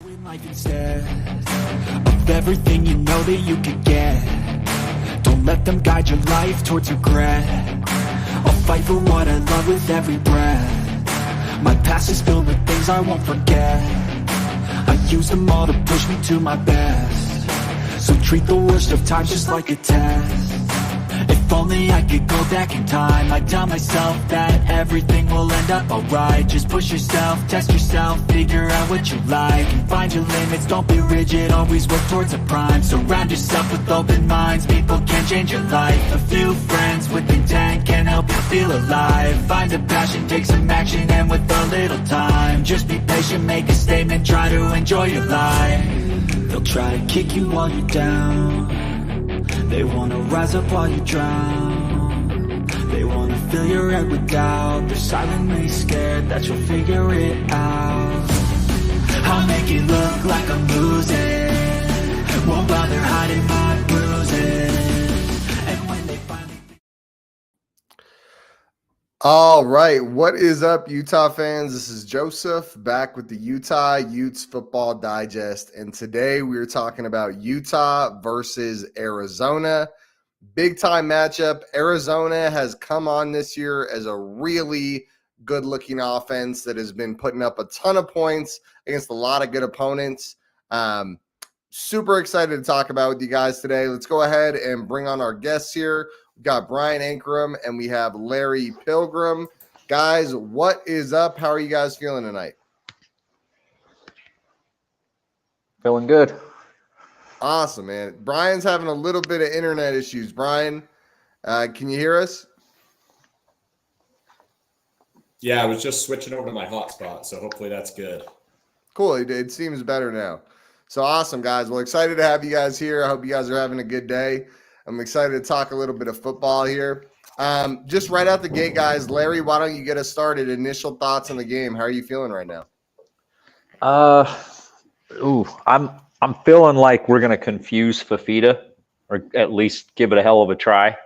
in life instead of everything you know that you could get. Don't let them guide your life towards regret. I'll fight for what I love with every breath. My past is filled with things I won't forget. I use them all to push me to my best. So treat the worst of times just like a test. If only I could go back in time, I'd tell myself that everything will end up alright. Just push yourself, test yourself, figure out what you like, and find your limits, don't be rigid, always work towards a prime. Surround yourself with open minds, people can change your life. A few friends with intent can help you feel alive. Find a passion, take some action, and with a little time, just be patient, make a statement, try to enjoy your life. They'll try to kick you while you're down. They wanna rise up while you drown. They wanna fill your head with doubt. They're silently scared that you'll figure it out. I'll make it look like I'm losing. Won't bother hiding my bruises. And when they finally... All right, what is up, Utah fans? This is Joseph back with the Utah Utes Football Digest, and today we are talking about Utah versus Arizona. Big time matchup. Arizona has come on this year as a really good-looking offense that has been putting up a ton of points against a lot of good opponents. Super excited to talk about with you guys today. Let's go ahead and bring on our guests here. We've got Brian Ankrum and we have Larry Pilgrim. Guys, what is up? How are you guys feeling tonight? Feeling good. Awesome, man. Brian's having a little bit of internet issues. Brian, can you hear us? Yeah, I was just switching over to my hotspot, so hopefully that's good. Cool. It seems better now. So awesome, guys. Well, excited to have you guys here. I hope you guys are having a good day. I'm excited to talk a little bit of football here. Just right out the gate, guys, Larry, why don't you get us started? Initial thoughts on the game. How are you feeling right now? I'm feeling like we're going to confuse Fafita, or at least give it a hell of a try.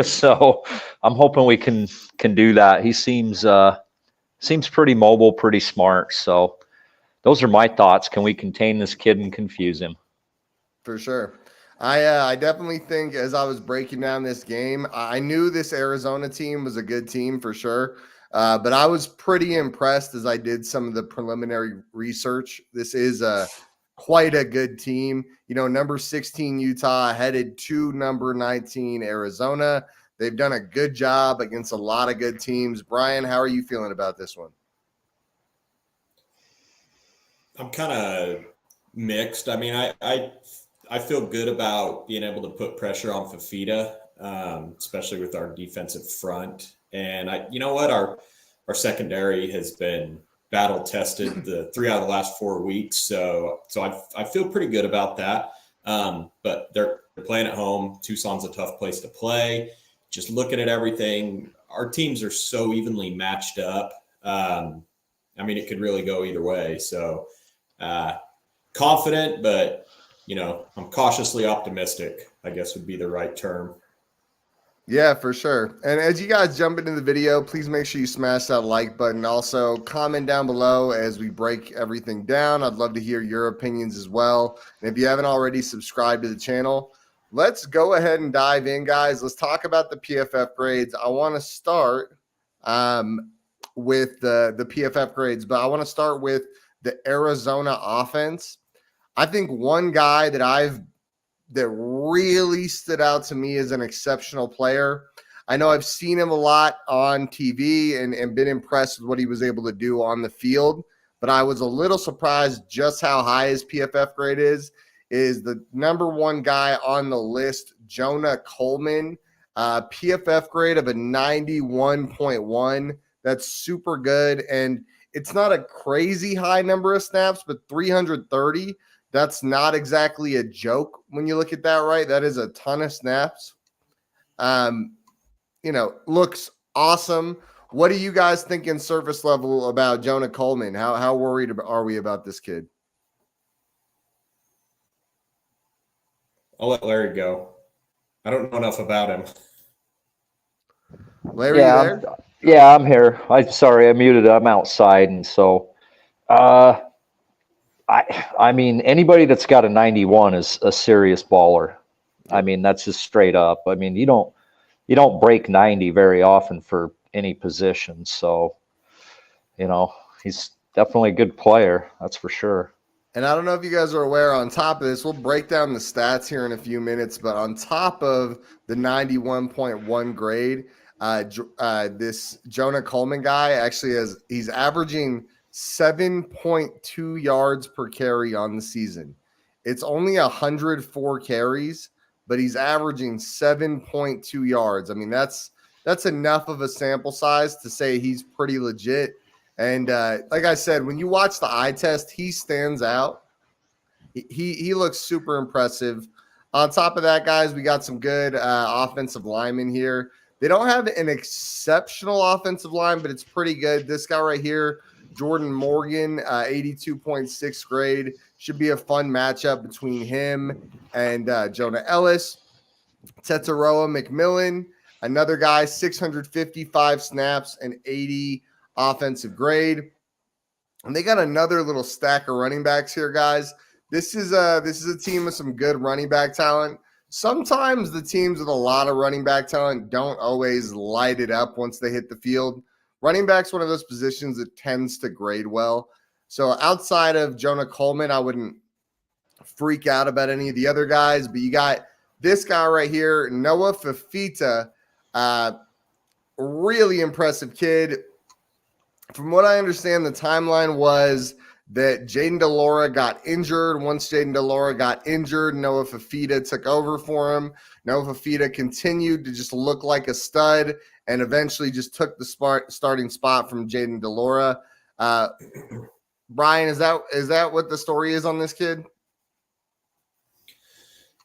So I'm hoping we can do that. He seems pretty mobile, pretty smart. So those are my thoughts. Can we contain this kid and confuse him? For sure. I definitely think as I was breaking down this game, I knew this Arizona team was a good team for sure. But I was pretty impressed as I did some of the preliminary research. This is quite a good team. You know, number 16 Utah headed to number 19 Arizona. They've done a good job against a lot of good teams. Brian, how are you feeling about this one? I'm kind of mixed. I mean, I feel good about being able to put pressure on Fafita, especially with our defensive front. And you know what? Our secondary has been battle tested the 3 out of the last 4 weeks. So I feel pretty good about that. But they're playing at home. Tucson's a tough place to play. Just looking at everything, our teams are so evenly matched up. I mean, it could really go either way. So confident, but you know, I'm cautiously optimistic, I guess would be the right term. Yeah, for sure. And as you guys jump into the video, please make sure you smash that like button. Also, comment down below as we break everything down. I'd love to hear your opinions as well. And if you haven't already subscribed to the channel, let's go ahead and dive in, guys. Let's talk about the PFF grades. I want to start with the PFF grades, but I want to start with the Arizona offense. I think one guy that really stood out to me as an exceptional player. I know I've seen him a lot on TV and been impressed with what he was able to do on the field, but I was a little surprised just how high his PFF grade is the number one guy on the list, Jonah Coleman, PFF grade of a 91.1. That's super good, and it's not a crazy high number of snaps, but 330. That's not exactly a joke when you look at that, right? That is a ton of snaps. You know, looks awesome. What are you guys thinking surface level about Jonah Coleman? How worried are we about this kid? I'll let Larry go. I don't know enough about him. Larry, there? I'm here. I'm sorry, I muted. I'm outside, and so I mean, anybody that's got a 91 is a serious baller. I mean, that's just straight up. I mean, you don't break 90 very often for any position. So, he's definitely a good player. That's for sure. And I don't know if you guys are aware, on top of this, we'll break down the stats here in a few minutes, but on top of the 91.1 grade, this Jonah Coleman guy actually he's averaging 7.2 yards per carry on the season. It's only 104 carries, but he's averaging 7.2 yards. I mean, that's enough of a sample size to say he's pretty legit. And like I said, when you watch the eye test, he stands out. He looks super impressive. On top of that, guys, we got some good offensive linemen here. They don't have an exceptional offensive line, but it's pretty good. This guy right here, Jordan Morgan, 82.6 grade. Should be a fun matchup between him and Jonah Ellis. Tetsuroa McMillan, another guy, 655 snaps and 80 offensive grade. And they got another little stack of running backs here, guys. This is a team with some good running back talent. Sometimes the teams with a lot of running back talent don't always light it up once they hit the field. Running back's one of those positions that tends to grade well. So outside of Jonah Coleman, I wouldn't freak out about any of the other guys, but you got this guy right here, Noah Fafita, really impressive kid. From what I understand, the timeline was that Jaden DeLaura got injured. Once Jaden DeLaura got injured, Noah Fafita took over for him. Noah Fafita continued to just look like a stud and eventually just took the starting spot from Jaden DeLaura. Brian, is that what the story is on this kid?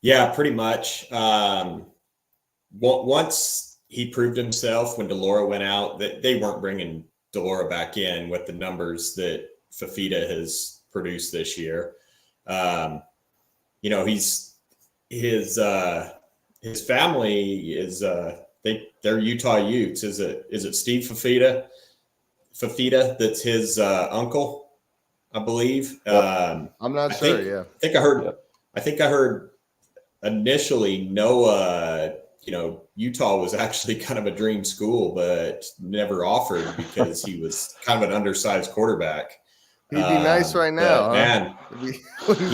Yeah, pretty much. Once he proved himself when DeLaura went out, that they weren't bringing DeLaura back in with the numbers that Fafita has produced this year. His family is they're Utah Utes. Is it Steve Fafita that's his uncle, I believe. I'm not sure. I think I heard initially Noah, Utah was actually kind of a dream school, but never offered because he was kind of an undersized quarterbback. He'd be nice right now, man. He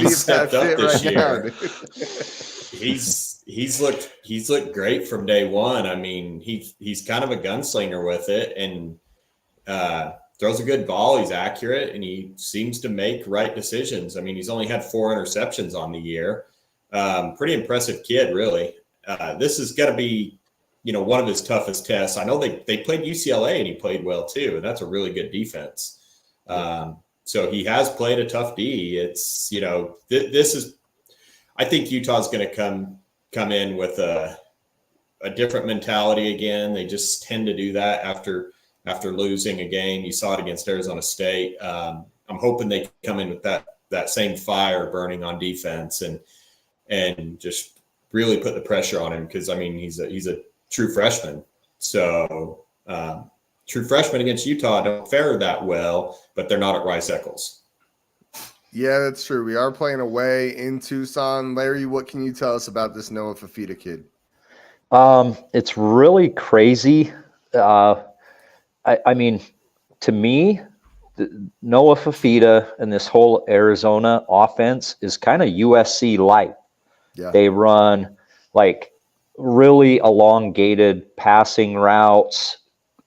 stepped up this year. He's looked great from day one. I mean, he's kind of a gunslinger with it, and throws a good ball. He's accurate, and he seems to make right decisions. I mean, he's only had 4 interceptions on the year. Pretty impressive kid, really. This is going to be, one of his toughest tests. I know they played UCLA and he played well too, and that's a really good defense. So he has played a tough D. It's, this is, I think Utah's going to come in with a different mentality again. They just tend to do that after losing a game. You saw it against Arizona State. I'm hoping they come in with that same fire burning on defense and just really put the pressure on him, because I mean he's a true freshman. So true freshmen against Utah don't fare that well, but they're not at Rice-Eccles. Yeah, that's true. We are playing away in Tucson. Larry, what can you tell us about this Noah Fafita kid? It's really crazy. I mean, to me, Noah Fafita and this whole Arizona offense is kind of USC light. Yeah. They run like really elongated passing routes,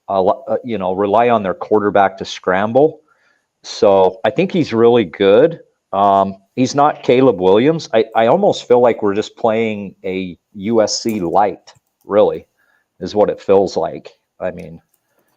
rely on their quarterback to scramble. So I think he's really good. He's not Caleb Williams. I almost feel like we're just playing a USC light, really, is what it feels like. I mean,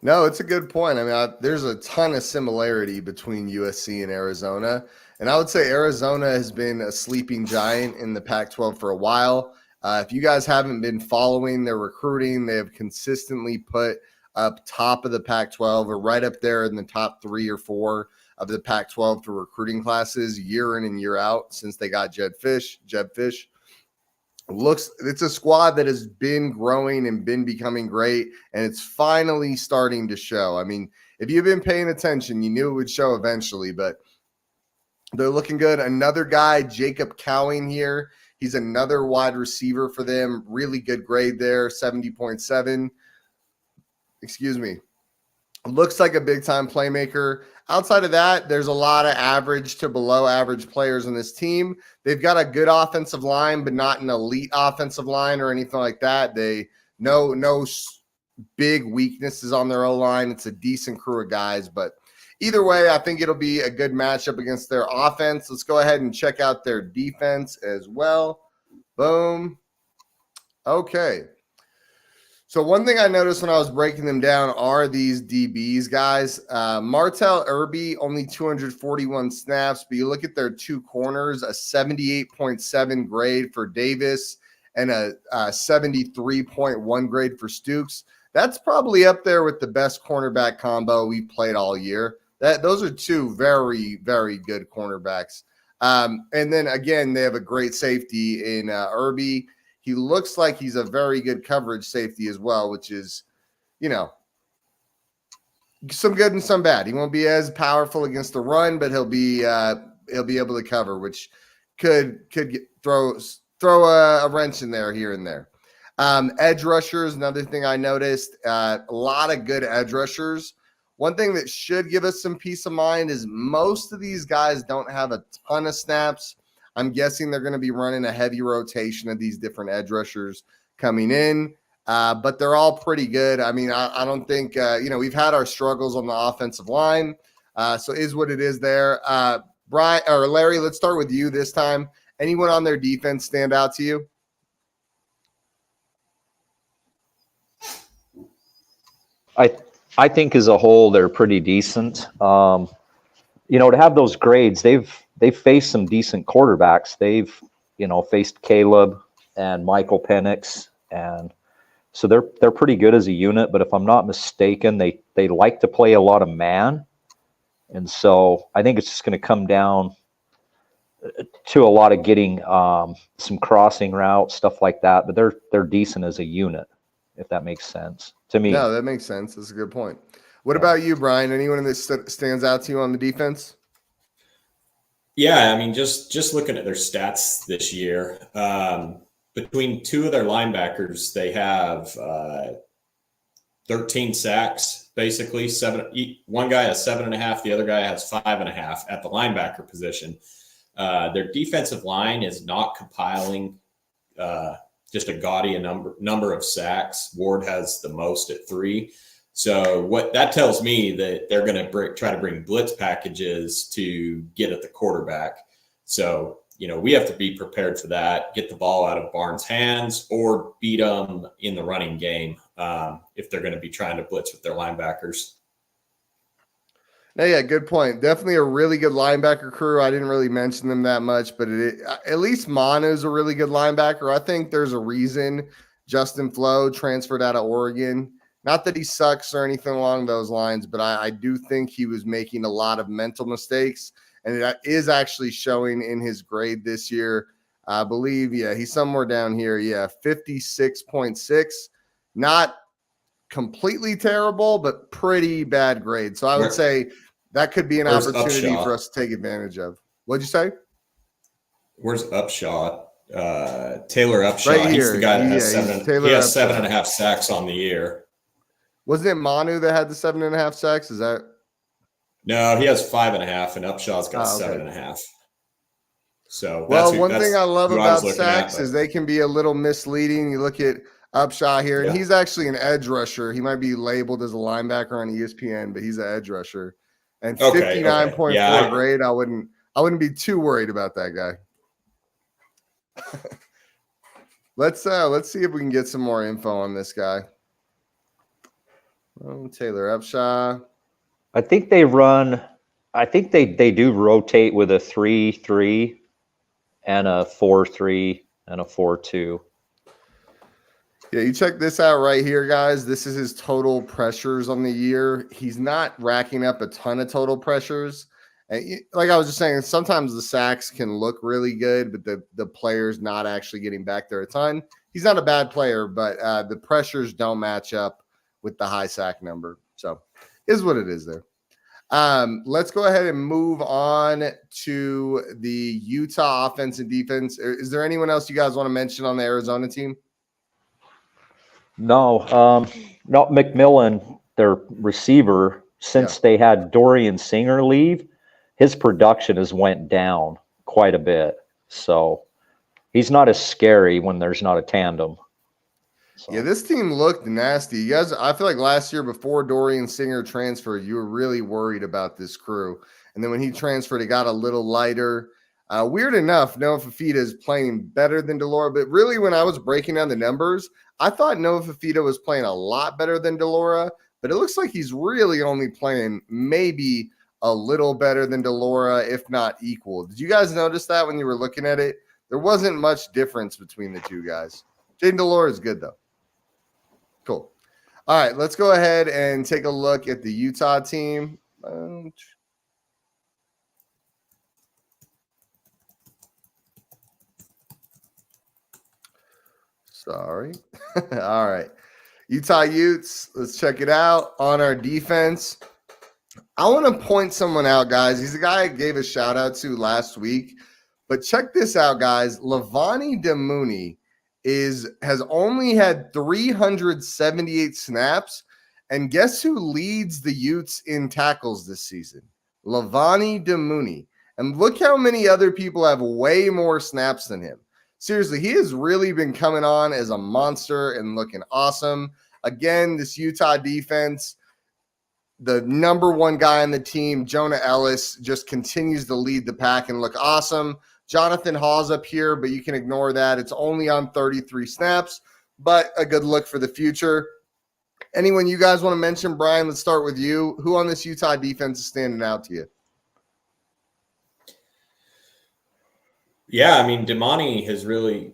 no, it's a good point. I mean, there's a ton of similarity between USC and Arizona. And I would say Arizona has been a sleeping giant in the Pac-12 for a while. If you guys haven't been following their recruiting, they have consistently put up top of the Pac-12 or right up there in the top 3 or 4 of the Pac-12 for recruiting classes year in and year out since they got Jeb Fish. It's a squad that has been growing and been becoming great, and it's finally starting to show. I mean, if you've been paying attention, you knew it would show eventually, but They're looking good. Another guy, Jacob Cowing here. He's another wide receiver for them. Really good grade there, 70.7. Excuse me. Looks like a big-time playmaker. Outside of that, there's a lot of average to below average players on this team. They've got a good offensive line, but not an elite offensive line or anything like that. They no big weaknesses on their O-line. It's a decent crew of guys, but either way, I think it'll be a good matchup against their offense. Let's go ahead and check out their defense as well. Boom. Okay. So one thing I noticed when I was breaking them down are these DBs, guys. Martell Irby, only 241 snaps, but you look at their two corners, a 78.7 grade for Davis and a 73.1 grade for Stukes. That's probably up there with the best cornerback combo we've played all year. Those are two very, very good cornerbacks. And then, again, they have a great safety in Irby. He looks like he's a very good coverage safety as well, which is, some good and some bad. He won't be as powerful against the run, but he'll be able to cover, which could throw a wrench in there here and there. Edge rushers, another thing I noticed, a lot of good edge rushers. One thing that should give us some peace of mind is most of these guys don't have a ton of snaps. I'm guessing they're going to be running a heavy rotation of these different edge rushers coming in, but they're all pretty good. I mean, I don't think, we've had our struggles on the offensive line, so is what it is there. Brian or Larry, let's start with you this time. Anyone on their defense stand out to you? I think as a whole, they're pretty decent. To have those grades, they've faced some decent quarterbacks. They've, faced Caleb and Michael Penix, and so they're pretty good as a unit. But if I'm not mistaken, they like to play a lot of man, and so I think it's just going to come down to a lot of getting some crossing routes, stuff like that. But they're decent as a unit, if that makes sense to me. No, that makes sense. That's a good point. What about you, Brian? Anyone that stands out to you on the defense? Yeah, I mean, just looking at their stats this year, between two of their linebackers, they have 13 sacks, basically. One guy has 7.5, the other guy has 5.5 at the linebacker position. Their defensive line is not compiling just a gaudy number of sacks. Ward has the most at 3. So what that tells me that they're going to try to bring blitz packages to get at the quarterback. So, we have to be prepared for that, get the ball out of Barnes' hands or beat them in the running game if they're going to be trying to blitz with their linebackers. Yeah, good point. Definitely a really good linebacker crew. I didn't really mention them that much, but at least Manu's a really good linebacker. I think there's a reason Justin Flo transferred out of Oregon. Not that he sucks or anything along those lines, but I do think he was making a lot of mental mistakes, and it is actually showing in his grade this year. I believe, he's somewhere down here. 56.6. Not completely terrible, but pretty bad grade. So I would say that could be an opportunity for us to take advantage of. What'd you say? Where's Upshaw? Taylor Upshaw. Right here. He's the guy that has 7.5 Upshaw. sacks on the year. Wasn't it Manu that had the 7.5 sacks? Is that? No, he has 5.5, and Upshaw's got 7.5. So one thing I love about sacks is they can be a little misleading. You look at Upshaw here, and he's actually an edge rusher. He might be labeled as a linebacker on ESPN, but he's an edge rusher. And 59.4 grade, I wouldn't be too worried about that guy. Let's see if we can get some more info on this guy. Taylor Upshaw. I think they do rotate with a 3-3 and a 4-3 and a 4-2. Yeah, you check this out right here, guys. This is his total pressures on the year. He's not racking up a ton of total pressures. And like I was just saying, sometimes the sacks can look really good, but the player's not actually getting back there a ton. He's not a bad player, but the pressures don't match up with the high sack number. So is what it is there. Let's go ahead and move on to the Utah offense and defense. Is there anyone else you guys want to mention on the Arizona team? No, not McMillan, their receiver. Since they had Dorian Singer leave, his production has went down quite a bit. So he's not as scary when there's not a tandem. So. Yeah, this team looked nasty. You guys, I feel like last year before Dorian Singer transferred, you were really worried about this crew. And then when he transferred, it got a little lighter. Weird enough, Noah Fifita is playing better than Delora. But really, when I was breaking down the numbers, I thought Noah Fifita was playing a lot better than Delora. But it looks like he's really only playing maybe a little better than Delora, if not equal. Did you guys notice that when you were looking at it? There wasn't much difference between the two guys. Jaden Delora is good, though. Cool. All right, let's go ahead and take a look at the Utah team. Sorry. All right. Utah Utes, let's check it out. On our defense, I want to point someone out, guys. He's a guy I gave a shout out to last week. But check this out, guys. Lavani Demooney has only had 378 snaps, and guess who leads the Utes in tackles this season? Lavani Demooney. And look how many other people have way more snaps than him. Seriously, he has really been coming on as a monster and looking awesome. Again, this Utah defense, the number one guy on the team, Jonah Ellis, just continues to lead the pack and look awesome. Jonathan Hall's up here, but you can ignore that. It's only on 33 snaps, but a good look for the future. Anyone you guys want to mention? Brian, let's start with you. Who on this Utah defense is standing out to you? Yeah, I mean, Demooney has really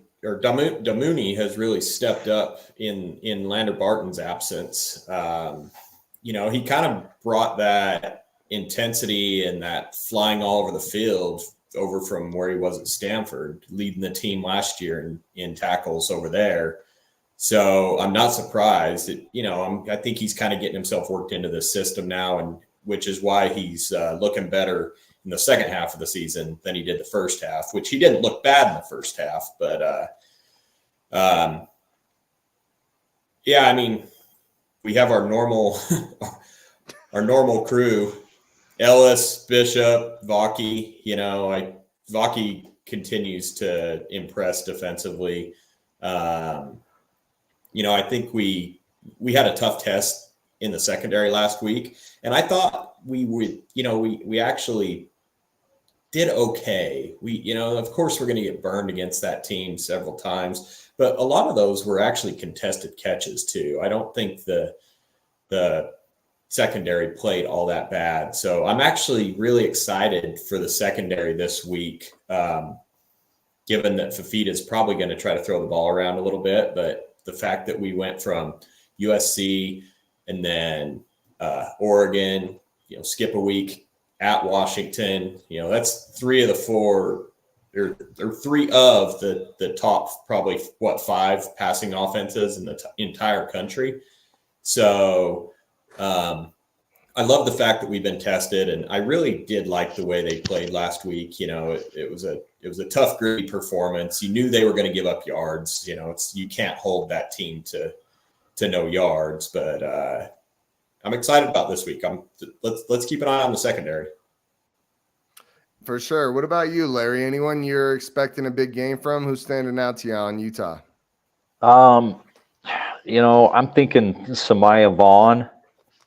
stepped up in Lander Barton's absence. He kind of brought that intensity and that flying all over the field over from where he was at Stanford, leading the team last year in tackles over there. So I'm not surprised that, I think he's kind of getting himself worked into this system now, and which is why he's looking better in the second half of the season than he did the first half, which he didn't look bad in the first half. But, we have our normal crew, Ellis, Bishop, Vaki. Vaki continues to impress defensively. I think we had a tough test in the secondary last week, and I thought we would, we actually did okay. Of course we're going to get burned against that team several times, but a lot of those were actually contested catches too. I don't think the secondary played all that bad. So I'm actually really excited for the secondary this week, given that Fifita is probably going to try to throw the ball around a little bit. But the fact that we went from USC and then Oregon, skip a week at Washington, that's three of the four or three of the top probably, 5 passing offenses in the entire country. So I love the fact that we've been tested, and I really did like the way they played last week. It was a tough, gritty performance. You knew they were going to give up yards. You can't hold that team to no yards, but I'm excited about this week. Let's keep an eye on the secondary. For sure. What about you, Larry? Anyone you're expecting a big game from? Who's standing out to you on Utah? I'm thinking Samaya Vaughn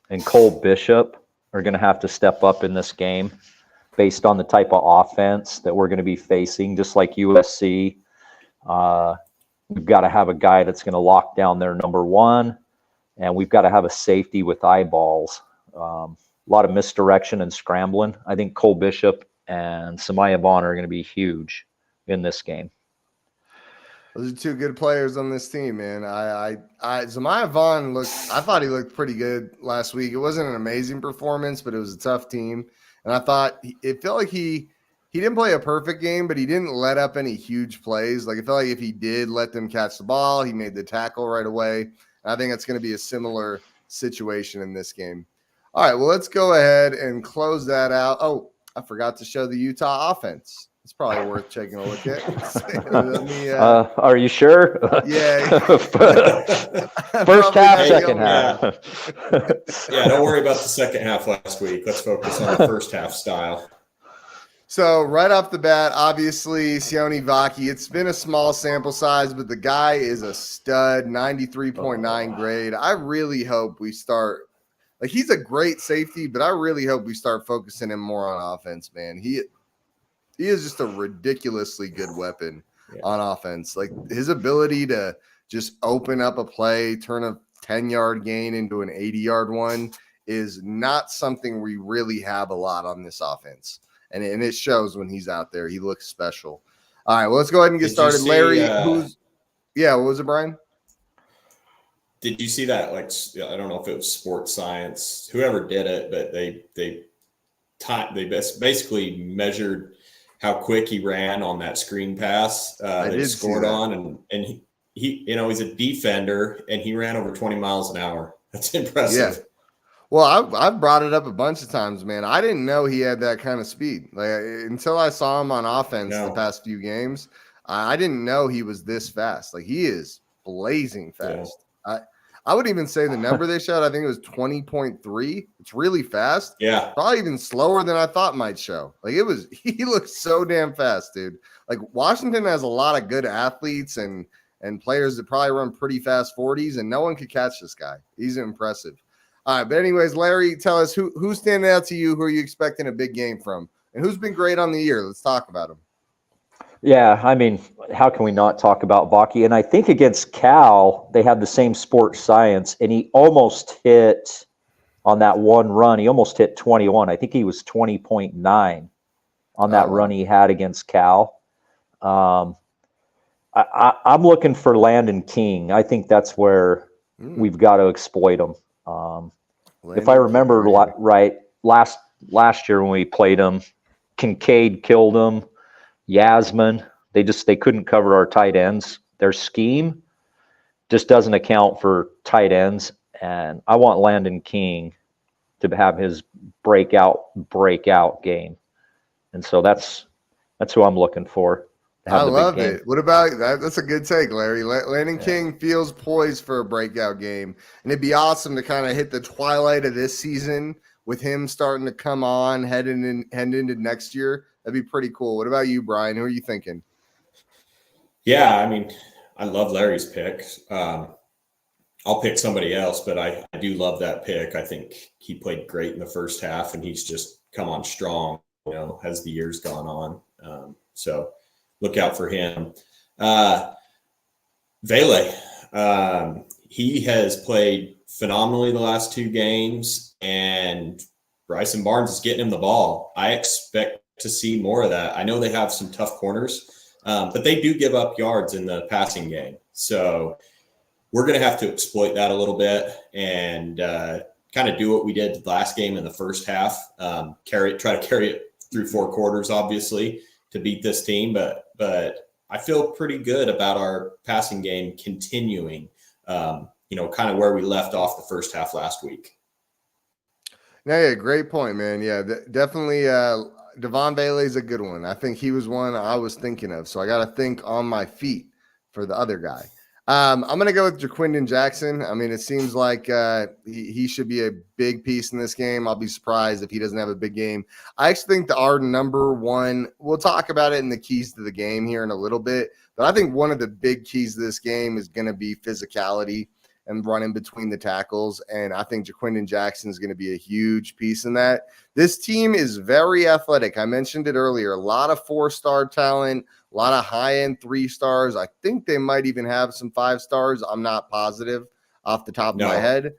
and Cole Bishop are going to have to step up in this game based on the type of offense that we're going to be facing, just like USC. We've got to have a guy that's going to lock down their number one, and we've got to have a safety with eyeballs. A lot of misdirection and scrambling. I think Cole Bishop and Samaya Vaughn are going to be huge in this game. Those are two good players on this team, man. Samaya Vaughn I thought he looked pretty good last week. It wasn't an amazing performance, but it was a tough team. And I thought it felt like he didn't play a perfect game, but he didn't let up any huge plays. Like, it felt like if he did let them catch the ball, he made the tackle right away. And I think it's going to be a similar situation in this game. All right, well, let's go ahead and close that out. Oh, I forgot to show the Utah offense. It's probably worth taking a look at. Let me, are you sure? yeah. First half, Probably second not half. Yeah, don't worry about the second half last week. Let's focus on the first half style. So right off the bat, obviously, Sione Vaki, it's been a small sample size, but the guy is a stud, 93.9 grade. I really hope we start – like, he's a great safety, but I really hope we start focusing him more on offense, man. He is just a ridiculously good weapon on offense. Like, his ability to just open up a play, turn a 10-yard gain into an 80-yard one is not something we really have a lot on this offense. And it shows when he's out there. He looks special. All right, well, let's go ahead and get started. Larry, what was it, Brian? Did you see that? Like, I don't know if it was sports science, whoever did it, but they basically measured how quick he ran on that screen pass. They scored on, and he he's a defender, and he ran over 20 miles an hour. That's impressive. Yeah. Well, I've brought it up a bunch of times, man. I didn't know he had that kind of speed. Like, until I saw him on offense the past few games, I didn't know he was this fast. Like, he is blazing fast. Yeah. I would even say the number they showed, I think it was 20.3. It's really fast. Yeah. Probably even slower than I thought might show. Like, he looks so damn fast, dude. Like, Washington has a lot of good athletes and players that probably run pretty fast 40s, and no one could catch this guy. He's impressive. All right, but anyways, Larry, tell us who's standing out to you. Who are you expecting a big game from, and who's been great on the year? Let's talk about him. Yeah, I mean, how can we not talk about Vaki? And I think against Cal, they had the same sports science, and he almost hit on that one run. He almost hit 21. I think he was 20.9 on that run he had against Cal. I'm looking for Landon King. I think that's where we've got to exploit him. If I remember right, last year when we played him, Kincaid killed him. Yasmin, they couldn't cover our tight ends. Their scheme just doesn't account for tight ends, and I want Landon King to have his breakout game, and so that's who I'm looking for. I love it. What about that? That's a good take, Larry. Landon King feels poised for a breakout game, and it'd be awesome to kind of hit the twilight of this season with him starting to come on, heading into next year. That'd be pretty cool. What about you, Brian? Who are you thinking? Yeah, I mean, I love Larry's pick. I'll pick somebody else, but I do love that pick. I think he played great in the first half, and he's just come on strong, as the year's gone on. So look out for him. Vele, he has played phenomenally the last two games, and Bryson Barnes is getting him the ball. I expect to see more of that. I know they have some tough corners, but they do give up yards in the passing game. So we're going to have to exploit that a little bit and kind of do what we did last game in the first half, try to carry it through four quarters, obviously, to beat this team. But I feel pretty good about our passing game continuing, kind of where we left off the first half last week. Yeah, great point, man. Yeah, definitely. Devon Bailey is a good one. I think he was one I was thinking of. So I got to think on my feet for the other guy. I'm going to go with Jaquindon Jackson. I mean, it seems like he should be a big piece in this game. I'll be surprised if he doesn't have a big game. I actually think our number one, we'll talk about it in the keys to the game here in a little bit, but I think one of the big keys to this game is going to be physicality and running between the tackles. And I think Jaquindon Jackson is going to be a huge piece in that. This team is very athletic. I mentioned it earlier. A lot of 4-star talent, a lot of high-end 3-stars. I think they might even have some 5-stars. I'm not positive off the top of my head.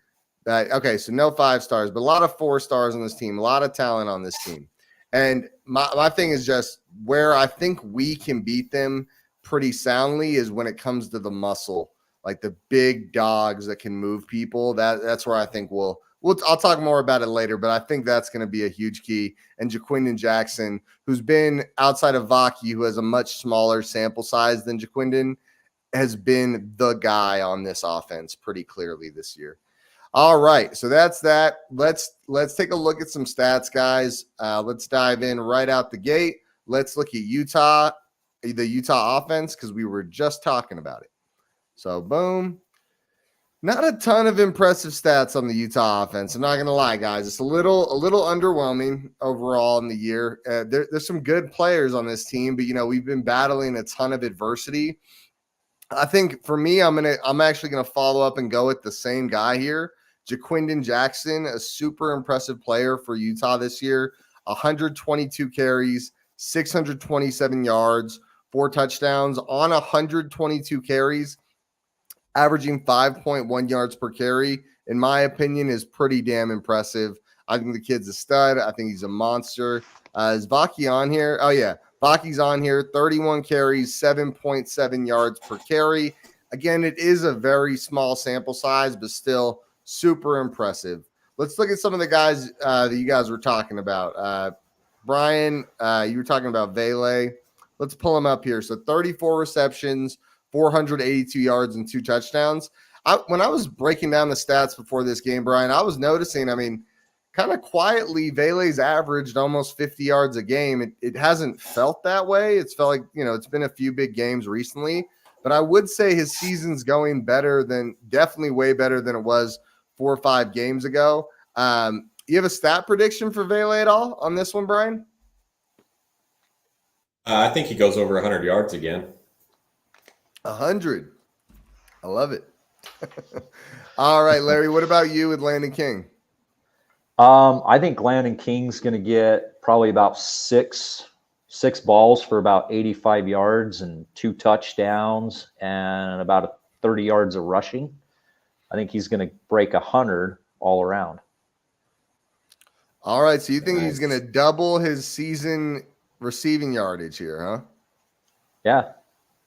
Okay, so no 5-stars, but a lot of 4-stars on this team, a lot of talent on this team. And my thing is just where I think we can beat them pretty soundly is when it comes to the muscle. Like the big dogs that can move people. That's where I think I'll talk more about it later, but I think that's going to be a huge key. And Jaquindon Jackson, who's been outside of Vaki, who has a much smaller sample size than Jaquindon, has been the guy on this offense pretty clearly this year. All right, so that's that. Let's take a look at some stats, guys. Let's dive in right out the gate. Let's look at Utah, the Utah offense, because we were just talking about it. So boom. Not a ton of impressive stats on the Utah offense. I'm not gonna lie, guys. It's a little underwhelming overall in the year. There's some good players on this team, but we've been battling a ton of adversity. I think for me, I'm actually gonna follow up and go with the same guy here, Jaquindon Jackson, a super impressive player for Utah this year. 122 carries, 627 yards, 4 touchdowns on 122 carries. Averaging 5.1 yards per carry, in my opinion, is pretty damn impressive. I think the kid's a stud. I think he's a monster. Is Vaki on here? Oh, yeah. Vaki's on here. 31 carries, 7.7 yards per carry. Again, it is a very small sample size, but still super impressive. Let's look at some of the guys that you guys were talking about. Brian, you were talking about Vele. Let's pull him up here. So 34 receptions, 482 yards and 2 touchdowns. When I was breaking down the stats before this game, Brian, I was noticing, kind of quietly, Vele's averaged almost 50 yards a game. It hasn't felt that way. It's felt like, it's been a few big games recently, but I would say his season's going definitely way better than it was 4 or 5 games ago. You have a stat prediction for Vele at all on this one, Brian? I think he goes over 100 yards again. 100. I love it. All right, Larry, what about you with Landon King? I think Landon King's going to get probably about six balls for about 85 yards and 2 touchdowns and about 30 yards of rushing. I think he's going to break 100 all around. All right, so you think he's going to double his season receiving yardage here, huh? Yeah.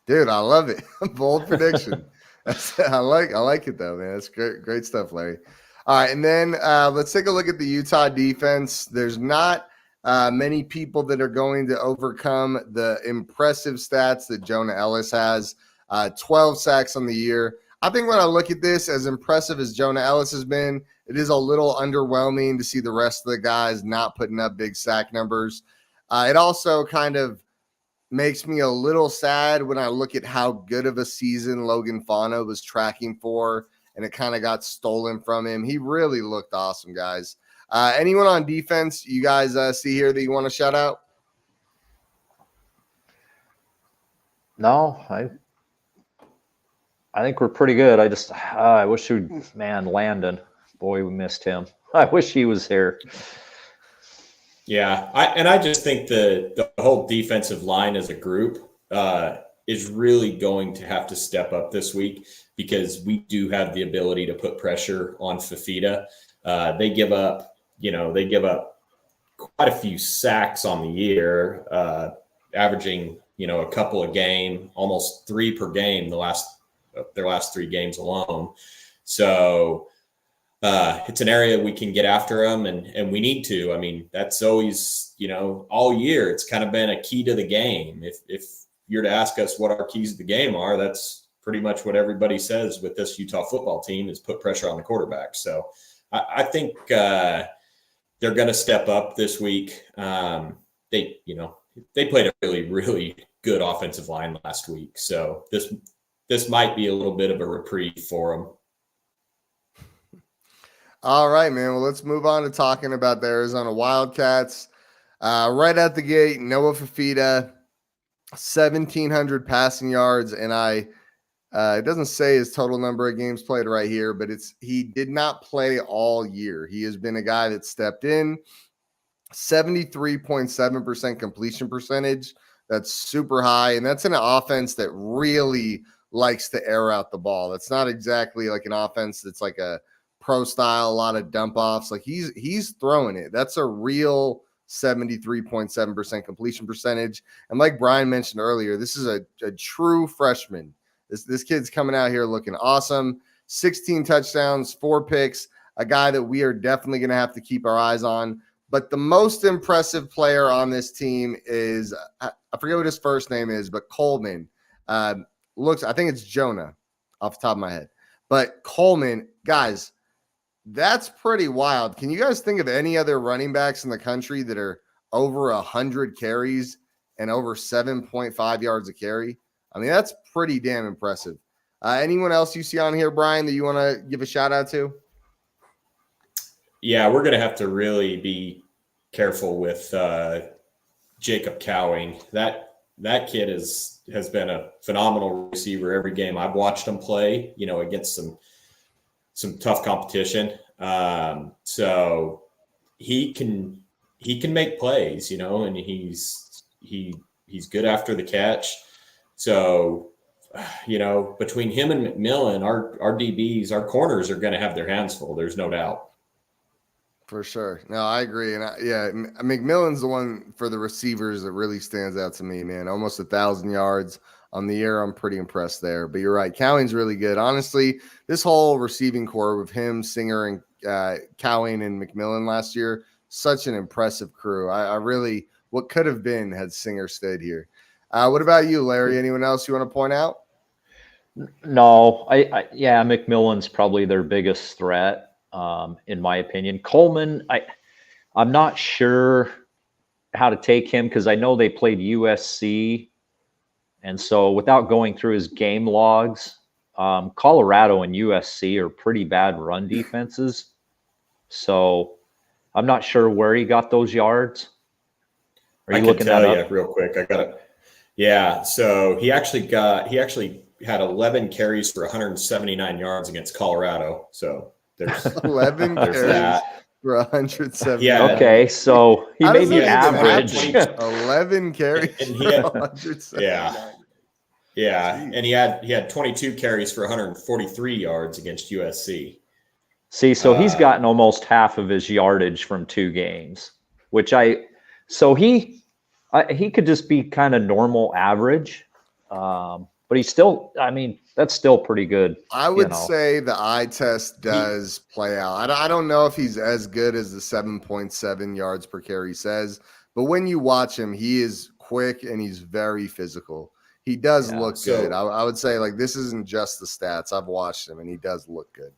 Dude, I love it. Bold prediction. I like it though, man. That's great stuff, Larry. All right, and then let's take a look at the Utah defense. There's not many people that are going to overcome the impressive stats that Jonah Ellis has. 12 sacks on the year. I think when I look at this, as impressive as Jonah Ellis has been, it is a little underwhelming to see the rest of the guys not putting up big sack numbers. It also kind of makes me a little sad when I look at how good of a season Logan Fano was tracking for, and it kind of got stolen from him. He really looked awesome, guys. Anyone on defense you guys see here that you want to shout out? No, I think we're pretty good. I wish Landon. Boy, we missed him. I wish he was here. Yeah, I just think the whole defensive line as a group is really going to have to step up this week, because we do have the ability to put pressure on Fafita. They give up quite a few sacks on the year, averaging a couple a game, almost 3 per game their last 3 games alone. So it's an area we can get after them, and we need to. That's always, all year it's kind of been a key to the game. If you're to ask us what our keys to the game are, that's pretty much what everybody says with this Utah football team, is put pressure on the quarterback. So I think they're going to step up this week. They played a really, really good offensive line last week. So this might be a little bit of a reprieve for them. All right, man. Well, let's move on to talking about the Arizona Wildcats. Right out the gate, Noah Fafita, 1,700 passing yards, and it doesn't say his total number of games played right here, but he did not play all year. He has been a guy that stepped in. 73.7% completion percentage. That's super high, and that's in an offense that really likes to air out the ball. That's not exactly like an offense that's like a pro style, a lot of dump offs. Like he's throwing it. That's a real 73.7% completion percentage. And like Brian mentioned earlier, this is a true freshman. This kid's coming out here looking awesome. 16 touchdowns, 4 picks, a guy that we are definitely going to have to keep our eyes on. But the most impressive player on this team is, I forget what his first name is, but Coleman. I think it's Jonah off the top of my head. But Coleman, guys, That's pretty wild. Can you guys think of any other running backs in the country that are over 100 carries and over 7.5 yards a carry? I mean, that's pretty damn impressive. Anyone else you see on here, Brian, that you want to give a shout out to? Yeah, we're going to have to really be careful with Jacob Cowing. That kid has been a phenomenal receiver every game I've watched him play, against some tough competition. So he can make plays, and he's good after the catch. So, between him and McMillan, our DBs, our corners are going to have their hands full. There's no doubt. For sure. No, I agree. And McMillan's the one for the receivers that really stands out to me, man. Almost 1,000 yards on the year. I'm pretty impressed there. But you're right. Cowing's really good. Honestly, this whole receiving core with him, Singer, and Cowing and McMillan last year, such an impressive crew. I really, what could have been had Singer stayed here. What about you, Larry? Anyone else you want to point out? No, yeah, McMillan's probably their biggest threat. In my opinion, Coleman, I'm not sure how to take him because I know they played USC, and so without going through his game logs, Colorado and USC are pretty bad run defenses. So I'm not sure where he got those yards. Are you looking that up? I can tell you real quick. I got it. Yeah, so he actually had 11 carries for 179 yards against Colorado. So there's 11 carries for 170. Yeah. Okay, so he may be average. 11 carries and for 170. Yeah. And he had 22 carries for 143 yards against USC. See, so he's gotten almost half of his yardage from 2 games, which he could just be kind of normal average. But he's still, I mean, that's still pretty good. I would say the eye test does play out. I don't know if he's as good as the 7.7 yards per carry says, but when you watch him, he is quick and he's very physical. He does look good. I would say, like, this isn't just the stats. I've watched him and he does look good.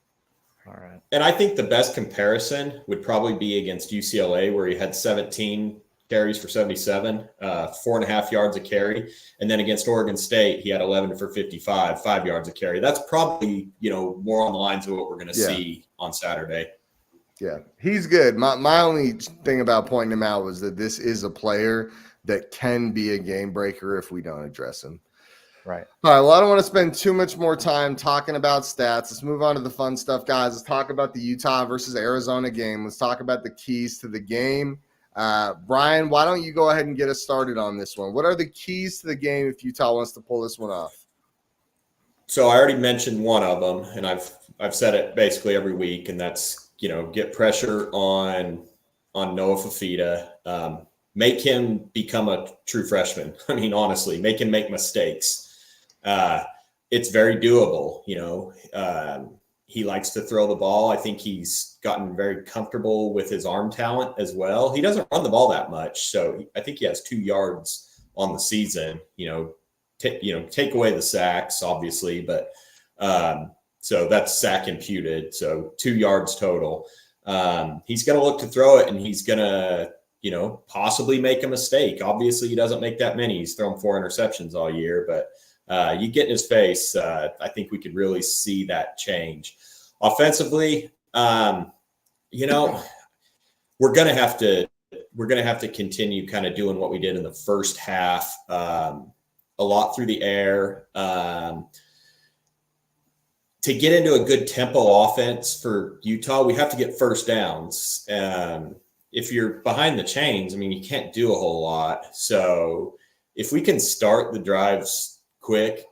All right. And I think the best comparison would probably be against UCLA, where he had 17 carries for 77, 4.5 yards a carry. And then against Oregon State, he had 11 for 55, 5 yards a carry. That's probably, more on the lines of what we're going to see on Saturday. Yeah, he's good. My only thing about pointing him out was that this is a player that can be a game breaker if we don't address him. Right. All right. Well, I don't want to spend too much more time talking about stats. Let's move on to the fun stuff, guys. Let's talk about the Utah versus Arizona game. Let's talk about the keys to the game. Brian, why don't you go ahead and get us started on this one? What are the keys to the game if Utah wants to pull this one off? So I already mentioned one of them, and I've said it basically every week, and that's, get pressure on Noah Fafita, make him become a true freshman. I mean, honestly, make him make mistakes. It's very doable. He likes to throw the ball. I think he's gotten very comfortable with his arm talent as well. He doesn't run the ball that much, so I think he has 2 yards on the season. Take away the sacks, obviously, but so that's sack imputed. So 2 yards total. He's going to look to throw it, and he's going to, possibly make a mistake. Obviously, he doesn't make that many. He's thrown 4 interceptions all year, but you get in his face, I think we could really see that change. Offensively, we're going to have to continue kind of doing what we did in the first half, a lot through the air, to get into a good tempo offense for Utah. We have to get first downs. If you're behind the chains, I mean, you can't do a whole lot. So if we can start the drives quick,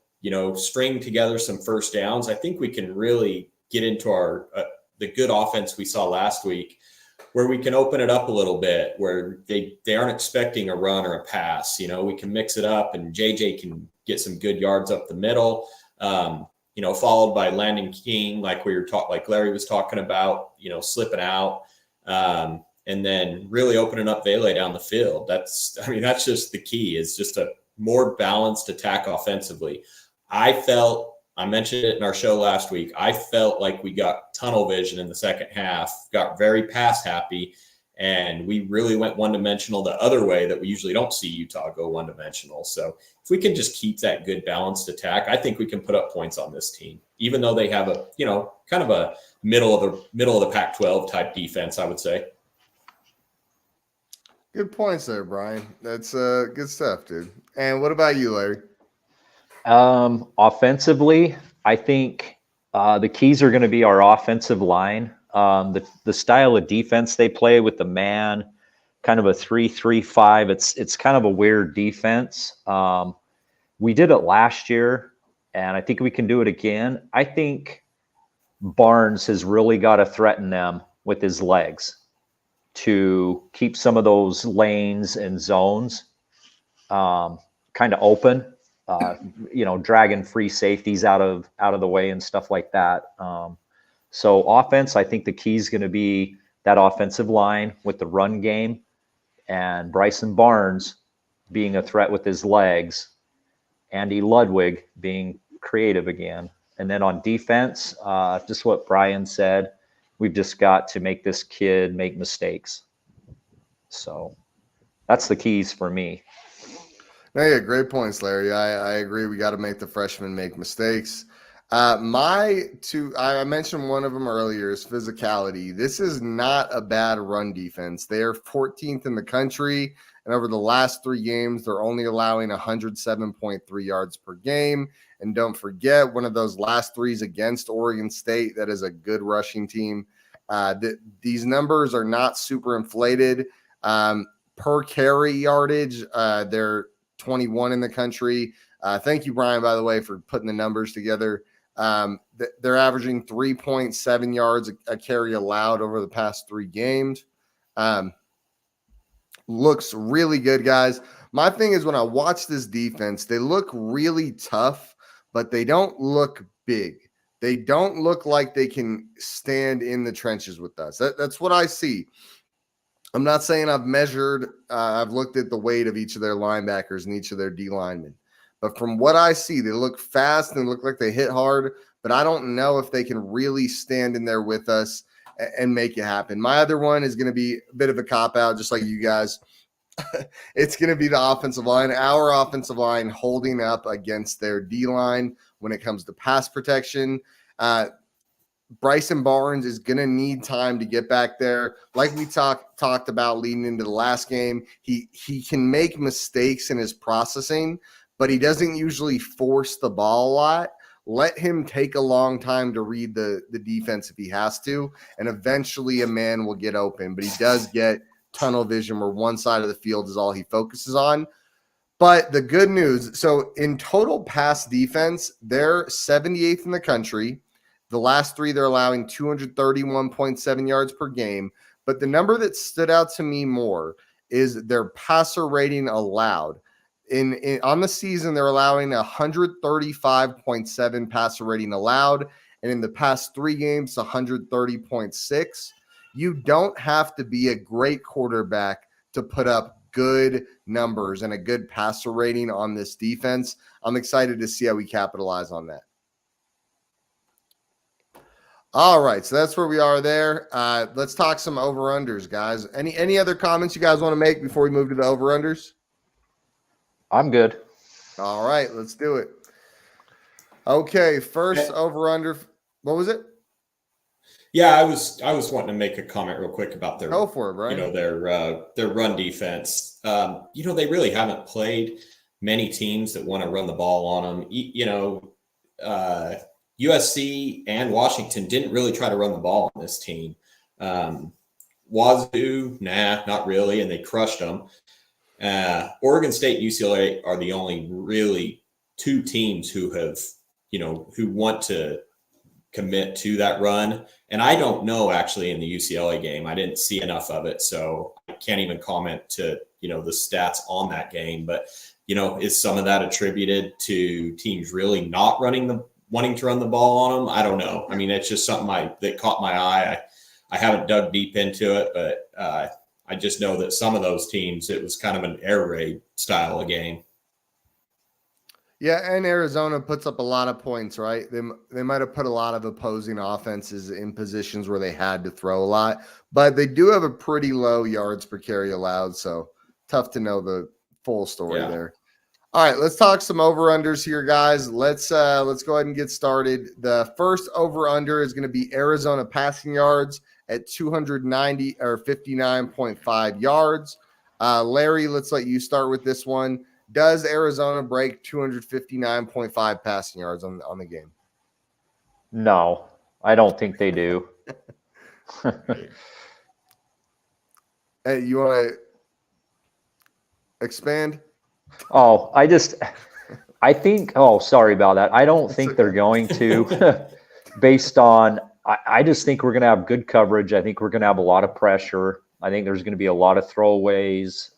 string together some first downs, I think we can really get into our the good offense we saw last week, where we can open it up a little bit, where they aren't expecting a run or a pass. We can mix it up, and JJ can get some good yards up the middle, followed by Landon King, like Larry was talking about, slipping out, and then really opening up Vele down the field. That's just the key, is just a more balanced attack offensively. I felt I mentioned it in our show last week. I felt like we got tunnel vision in the second half, got very pass happy, and we really went one-dimensional the other way that we usually don't see Utah go one-dimensional. So if we can just keep that good balanced attack, I think we can put up points on this team, even though they have a, kind of a middle of the Pac-12 type defense, I would say. Good points there, Brian. That's good stuff, dude. And what about you, Larry? Offensively, I think the keys are going to be our offensive line. The style of defense they play with the man, kind of a 3-3-5. It's kind of a weird defense. We did it last year, and I think we can do it again. I think Barnes has really got to threaten them with his legs to keep some of those lanes and zones kind of open. Dragging free safeties out of the way and stuff like that. So offense, I think the key is going to be that offensive line with the run game and Bryson Barnes being a threat with his legs, Andy Ludwig being creative again. And then on defense, just what Brian said, we've just got to make this kid make mistakes. So that's the keys for me. No, yeah, great points, Larry. I agree. We got to make the freshmen make mistakes. I mentioned one of them earlier is physicality. This is not a bad run defense. They are 14th in the country, and over the last 3 games, they're only allowing 107.3 yards per game. And don't forget, one of those last 3s against Oregon State, that is a good rushing team. These numbers are not super inflated. Per carry yardage, they're 21 in the country. Thank you, Brian, by the way, for putting the numbers together. They're averaging 3.7 yards a carry allowed over the past 3 games. Looks really good, guys. My thing is when I watch this defense, they look really tough, but they don't look big. They don't look like they can stand in the trenches with us. That's what I see. I'm not saying I've looked at the weight of each of their linebackers and each of their D linemen. But from what I see, they look fast and look like they hit hard, but I don't know if they can really stand in there with us and make it happen. My other one is going to be a bit of a cop-out, just like you guys. It's going to be the offensive line, our offensive line holding up against their D-line when it comes to pass protection. Bryson Barnes is going to need time to get back there. Like we talked about leading into the last game, he can make mistakes in his processing, but he doesn't usually force the ball a lot. Let him take a long time to read the defense if he has to, and eventually a man will get open. But he does get tunnel vision where one side of the field is all he focuses on. But the good news, so in total pass defense, they're 78th in the country. The last 3, they're allowing 231.7 yards per game. But the number that stood out to me more is their passer rating allowed. On the season, they're allowing 135.7 passer rating allowed. And in the past 3 games, 130.6. You don't have to be a great quarterback to put up good numbers and a good passer rating on this defense. I'm excited to see how we capitalize on that. All right, so that's where we are there. Let's talk some over-unders, guys. Any other comments you guys want to make before we move to the over-unders? I'm good. All right, let's do it. Okay, first over-under. What was it? Yeah, I was wanting to make a comment real quick about their Go for it, Brian. Their run defense. They really haven't played many teams that want to run the ball on them. USC and Washington didn't really try to run the ball on this team. Wazoo, not really, and they crushed them. Oregon State and UCLA are the only really 2 teams who have, who want to commit to that run. And I don't know, actually, in the UCLA game, I didn't see enough of it, so I can't even comment to, the stats on that game. But, is some of that attributed to teams really not wanting to run the ball on them? I don't know. I mean, it's just something that caught my eye. I haven't dug deep into it, but I just know that some of those teams, it was kind of an air raid style of game. Yeah, and Arizona puts up a lot of points, right? They might have put a lot of opposing offenses in positions where they had to throw a lot, but they do have a pretty low yards per carry allowed, so tough to know the full story Yeah. there. All right, let's talk some over-unders here, guys. Let's go ahead and get started. The first over-under is going to be Arizona passing yards at 290 or 59.5 yards. Larry, let's let you start with this one. Does Arizona break 259.5 passing yards on the game? No, I don't think they do. Hey, you want to expand? Oh, I think, oh, sorry about that. I don't think they're going to, based on, I just think we're going to have good coverage. I think we're going to have a lot of pressure. I think there's going to be a lot of throwaways.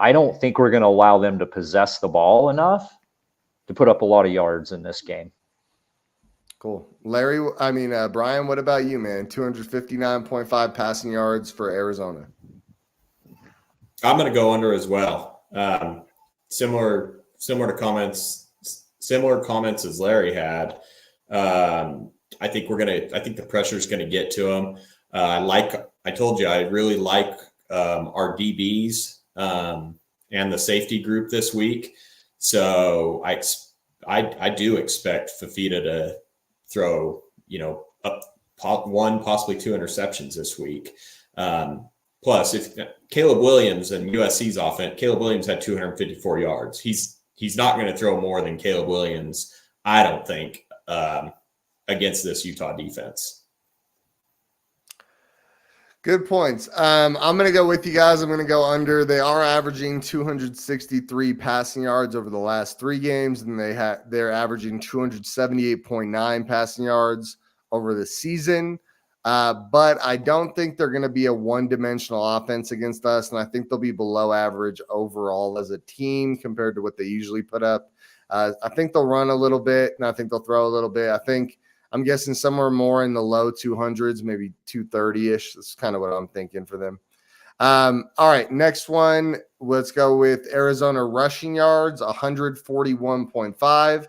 I don't think we're going to allow them to possess the ball enough to put up a lot of yards in this game. Cool. Larry, Brian, what about you, man? 259.5 passing yards for Arizona. I'm going to go under as well. Similar comments as Larry had. I think the pressure is going to get to him. I told you, I really like our DBs and the safety group this week. So I do expect Fafita to throw, up one, possibly two interceptions this week. Plus, if Caleb Williams and USC's offense, Caleb Williams had 254 yards. He's not going to throw more than Caleb Williams, I don't think, against this Utah defense. Good points. I'm going to go with you guys. I'm going to go under. They are averaging 263 passing yards over the last 3 games, and they're averaging 278.9 passing yards over the season. But I don't think they're going to be a one-dimensional offense against us, and I think they'll be below average overall as a team compared to what they usually put up. I think they'll run a little bit, and I think they'll throw a little bit. I'm guessing somewhere more in the low 200s, maybe 230-ish. That's kind of what I'm thinking for them. All right, next one. Let's go with Arizona rushing yards, 141.5.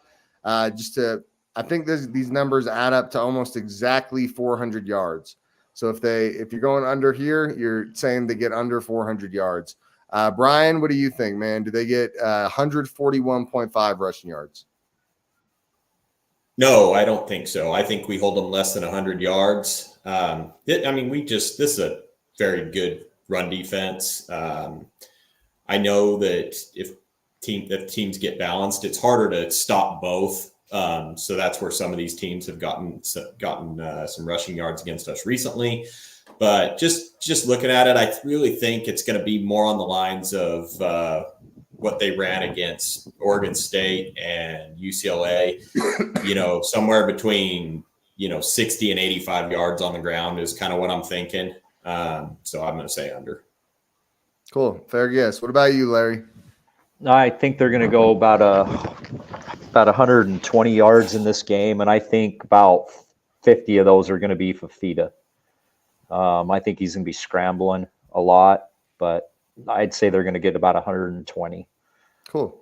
I think these numbers add up to almost exactly 400 yards. So if you're going under here, you're saying they get under 400 yards. Brian, what do you think, man? Do they get 141.5 rushing yards? No, I don't think so. I think we hold them less than 100 yards. This is a very good run defense. I know that if teams get balanced, it's harder to stop both. So that's where some of these teams have gotten some rushing yards against us recently. But just looking at it, I really think it's going to be more on the lines of what they ran against Oregon State and UCLA. Somewhere between 60 and 85 yards on the ground is kind of what I'm thinking. So I'm going to say under. Cool, fair guess. What about you, Larry? I think they're going to go about 120 yards in this game, and I think about 50 of those are going to be Fafita. I think he's going to be scrambling a lot, but I'd say they're going to get about 120. Cool.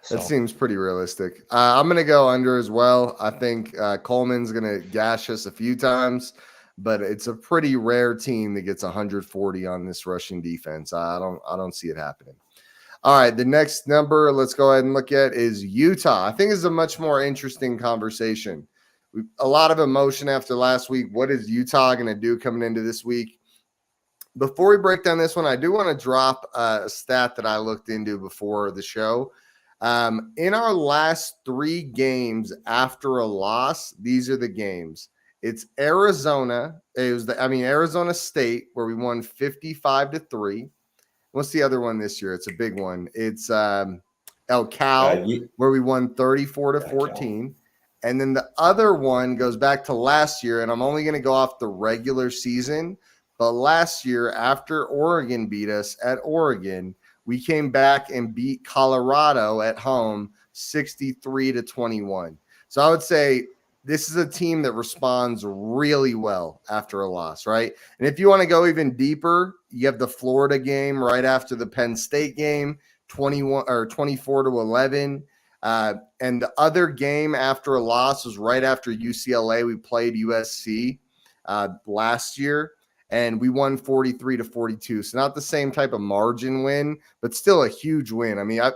That seems pretty realistic. I'm going to go under as well. I think Coleman's going to gash us a few times, but it's a pretty rare team that gets 140 on this rushing defense. I don't see it happening. All right, the next number let's go ahead and look at is Utah. I think it's a much more interesting conversation. A lot of emotion after last week. What is Utah going to do coming into this week? Before we break down this one, I do want to drop a stat that I looked into before the show. In our last 3 games after a loss, these are the games. It's Arizona. Arizona State, where we won 55-3. What's the other one this year? It's a big one. It's El Cal, where we won 34-14. And then the other one goes back to last year, and I'm only going to go off the regular season. But last year, after Oregon beat us at Oregon, we came back and beat Colorado at home 63-21. So I would say this is a team that responds really well after a loss, right? And if you want to go even deeper, you have the Florida game right after the Penn State game, 24-11. And the other game after a loss was right after UCLA. We played USC last year, and we won 43-42. So not the same type of margin win, but still a huge win. I mean, I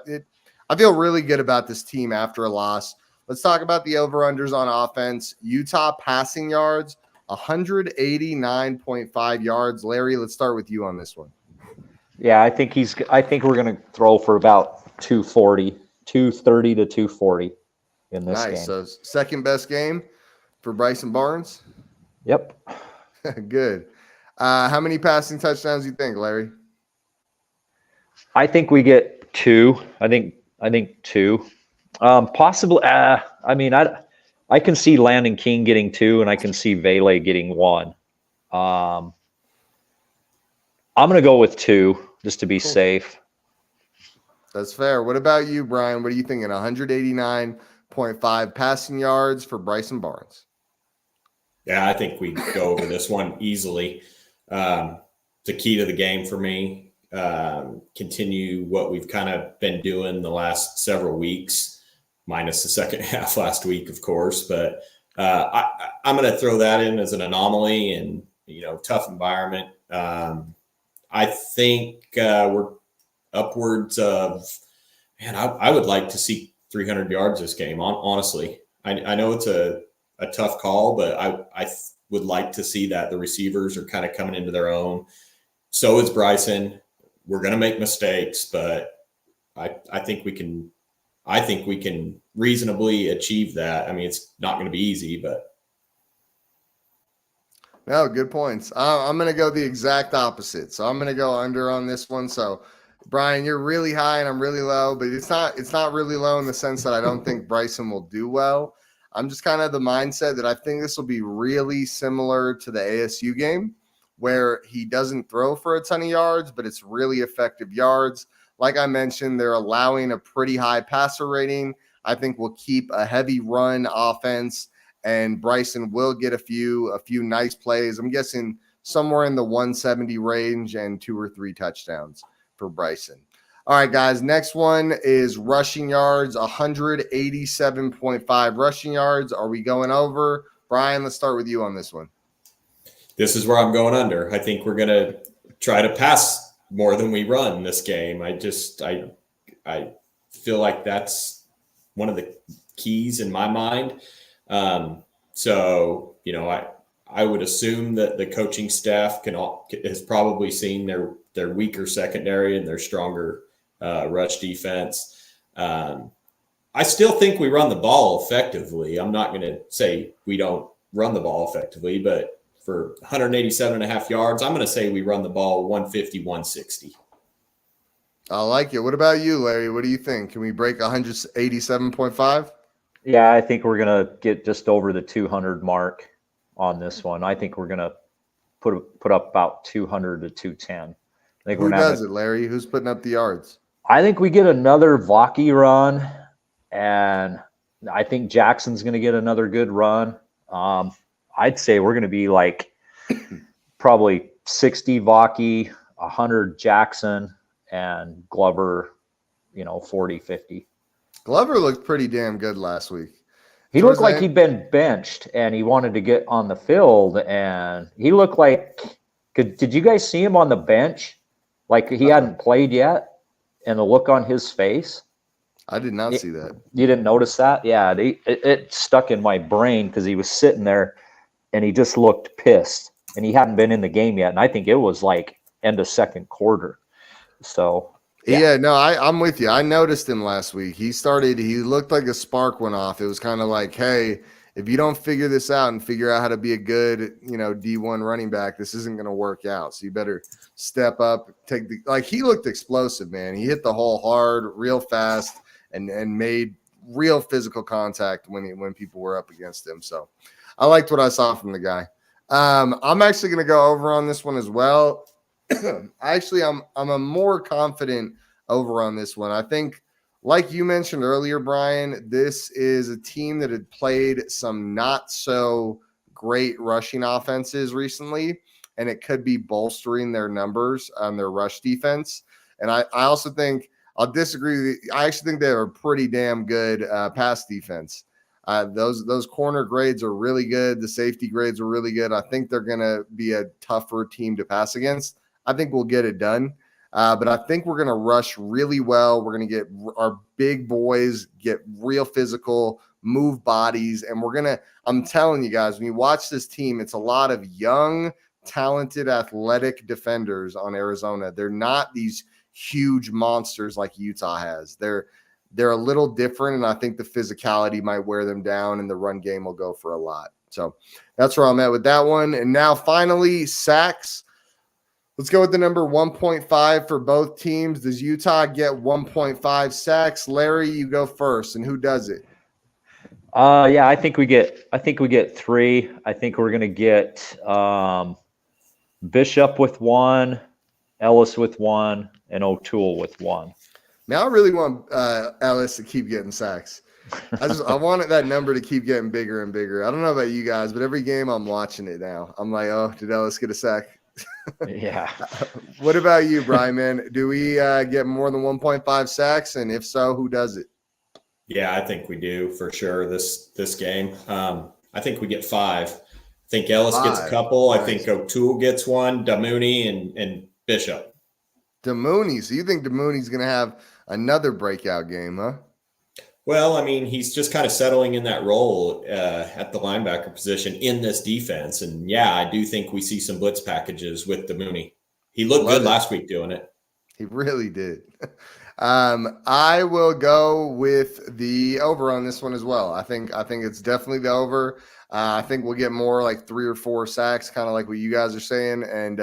feel really good about this team after a loss. Let's talk about the over-unders on offense. Utah passing yards, 189.5 yards. Larry, let's start with you on this one. Yeah, I think we're going to throw for about 230 to 240 in this game. Nice. So second best game for Bryson Barnes. Yep. Good. How many passing touchdowns do you think, Larry? I think we get 2. I think 2. Possibly. I mean, I can see Landon King getting 2, and I can see Vele getting 1. I'm going to go with 2 just to be safe. That's fair. What about you, Brian? What are you thinking? 189.5 passing yards for Bryson Barnes. Yeah, I think we go over this one easily. The key to the game for me, continue what we've kind of been doing the last several weeks, minus the second half last week, of course. But I'm going to throw that in as an anomaly and, tough environment. I think we're upwards of, man, I would like to see 300 yards this game, honestly. I know it's a tough call, but I would like to see that. The receivers are kind of coming into their own. So is Bryson. We're going to make mistakes, but I think we can reasonably achieve that. I mean, it's not going to be easy, but. No, good points. I'm going to go the exact opposite. So I'm going to go under on this one. So Brian, you're really high and I'm really low, but it's not really low in the sense that I don't think Bryson will do well. I'm just kind of the mindset that I think this will be really similar to the ASU game where he doesn't throw for a ton of yards, but it's really effective yards. Like I mentioned, they're allowing a pretty high passer rating. I think we'll keep a heavy run offense, and Bryson will get a few nice plays. I'm guessing somewhere in the 170 range and 2 or 3 touchdowns for Bryson. All right, guys, next one is rushing yards, 187.5 rushing yards. Are we going over? Brian, let's start with you on this one. This is where I'm going under. I think we're going to try to pass more than we run this game. I feel like that's one of the keys in my mind. So, I would assume that the coaching staff has probably seen their weaker secondary and their stronger rush defense. I still think we run the ball effectively. I'm not going to say we don't run the ball effectively, but for 187.5 yards, I'm going to say we run the ball 150, 160. I like it. What about you, Larry? What do you think? Can we break 187.5? Yeah, I think we're going to get just over the 200 mark on this one. I think we're going to put up about 200 to 210. Who does it, Larry? Who's putting up the yards? I think we get another Vaki run, and I think Jackson's going to get another good run. I'd say we're going to be like probably 60 Vaki, 100 Jackson, and Glover, 40, 50. Glover looked pretty damn good last week. He looked like he'd been benched, and he wanted to get on the field, and he looked like – did you guys see him on the bench? Like he hadn't played yet, and the look on his face? I did not see that. You didn't notice that? Yeah, it stuck in my brain because he was sitting there, and he just looked pissed, and he hadn't been in the game yet, and I think it was like end of second quarter. So yeah, no, I'm with you. I noticed him last week. He looked like a spark went off. It was kind of like, hey, if you don't figure this out and figure out how to be a good, D1 running back, this isn't going to work out. So you better step up, he looked explosive, man. He hit the hole hard, real fast, and made real physical contact when people were up against him. So I liked what I saw from the guy. I'm actually going to go over on this one as well. Actually, I'm a more confident over on this one. I think, like you mentioned earlier, Brian, this is a team that had played some not so great rushing offenses recently, and it could be bolstering their numbers on their rush defense. And I also think I'll disagree with you. I actually think they have a pretty damn good pass defense. Those corner grades are really good. The safety grades are really good. I think they're going to be a tougher team to pass against. I think we'll get it done. But I think we're going to rush really well. We're going to get our big boys, get real physical, move bodies. And I'm telling you guys, when you watch this team, it's a lot of young, talented, athletic defenders on Arizona. They're not these huge monsters like Utah has. They're a little different, and I think the physicality might wear them down, and the run game will go for a lot. So that's where I'm at with that one. And now finally, sacks. Let's go with the number 1.5 for both teams. Does Utah get 1.5 sacks? Larry, you go first, and who does it? Yeah, I think we get 3. I think we're going to get Bishop with 1, Ellis with 1, and O'Toole with 1. Now I really want Ellis to keep getting sacks. I wanted that number to keep getting bigger and bigger. I don't know about you guys, but every game I'm watching it now. I'm like, oh, did Ellis get a sack? Yeah. What about you, Brian, man? Do we get more than 1.5 sacks? And if so, who does it? Yeah, I think we do for sure this game. I think we get 5. I think Ellis gets a couple. Nice. I think O'Toole gets 1, Damouni and Bishop. Damouni. So you think Damouni's going to have another breakout game, huh? Well, I mean, he's just kind of settling in that role at the linebacker position in this defense. And yeah, I do think we see some blitz packages with Damouni. He looked good last week doing it. He really did. I will go with the over on this one as well. I think it's definitely the over. I think we'll get more like 3 or 4 sacks, kind of like what you guys are saying, and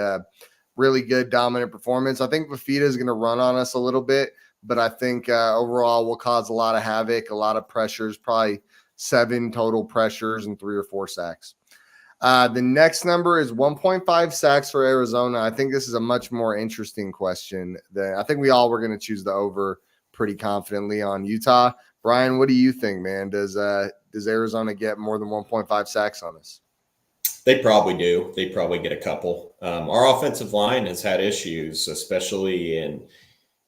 really good dominant performance. I think Fafita is going to run on us a little bit, but I think overall we'll cause a lot of havoc, a lot of pressures, probably 7 total pressures and 3 or 4 sacks. The next number is 1.5 sacks for Arizona. I think this is a much more interesting question. I think we all were going to choose the over pretty confidently on Utah. Brian, what do you think, man? Does Arizona get more than 1.5 sacks on us? They probably do. They probably get a couple. Our offensive line has had issues, especially in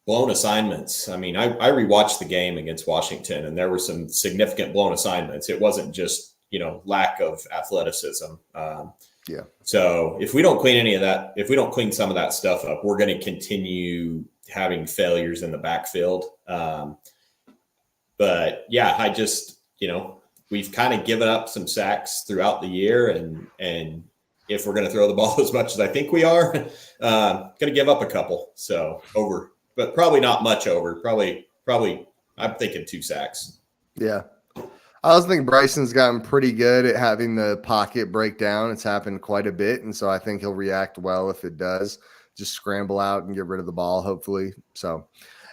blown assignments. I mean, I rewatched the game against Washington, and there were some significant blown assignments. It wasn't just, lack of athleticism. Yeah. So if we don't clean any of that, if we don't clean some of that stuff up, we're going to continue having failures in the backfield. But yeah, I just, we've kind of given up some sacks throughout the year, and if we're going to throw the ball as much as I think we are, going to give up a couple. So over, but probably not much over. Probably. I'm thinking 2 sacks. Yeah. I also think Bryson's gotten pretty good at having the pocket break down. It's happened quite a bit, and so I think he'll react well if it does. Just scramble out and get rid of the ball, hopefully. So,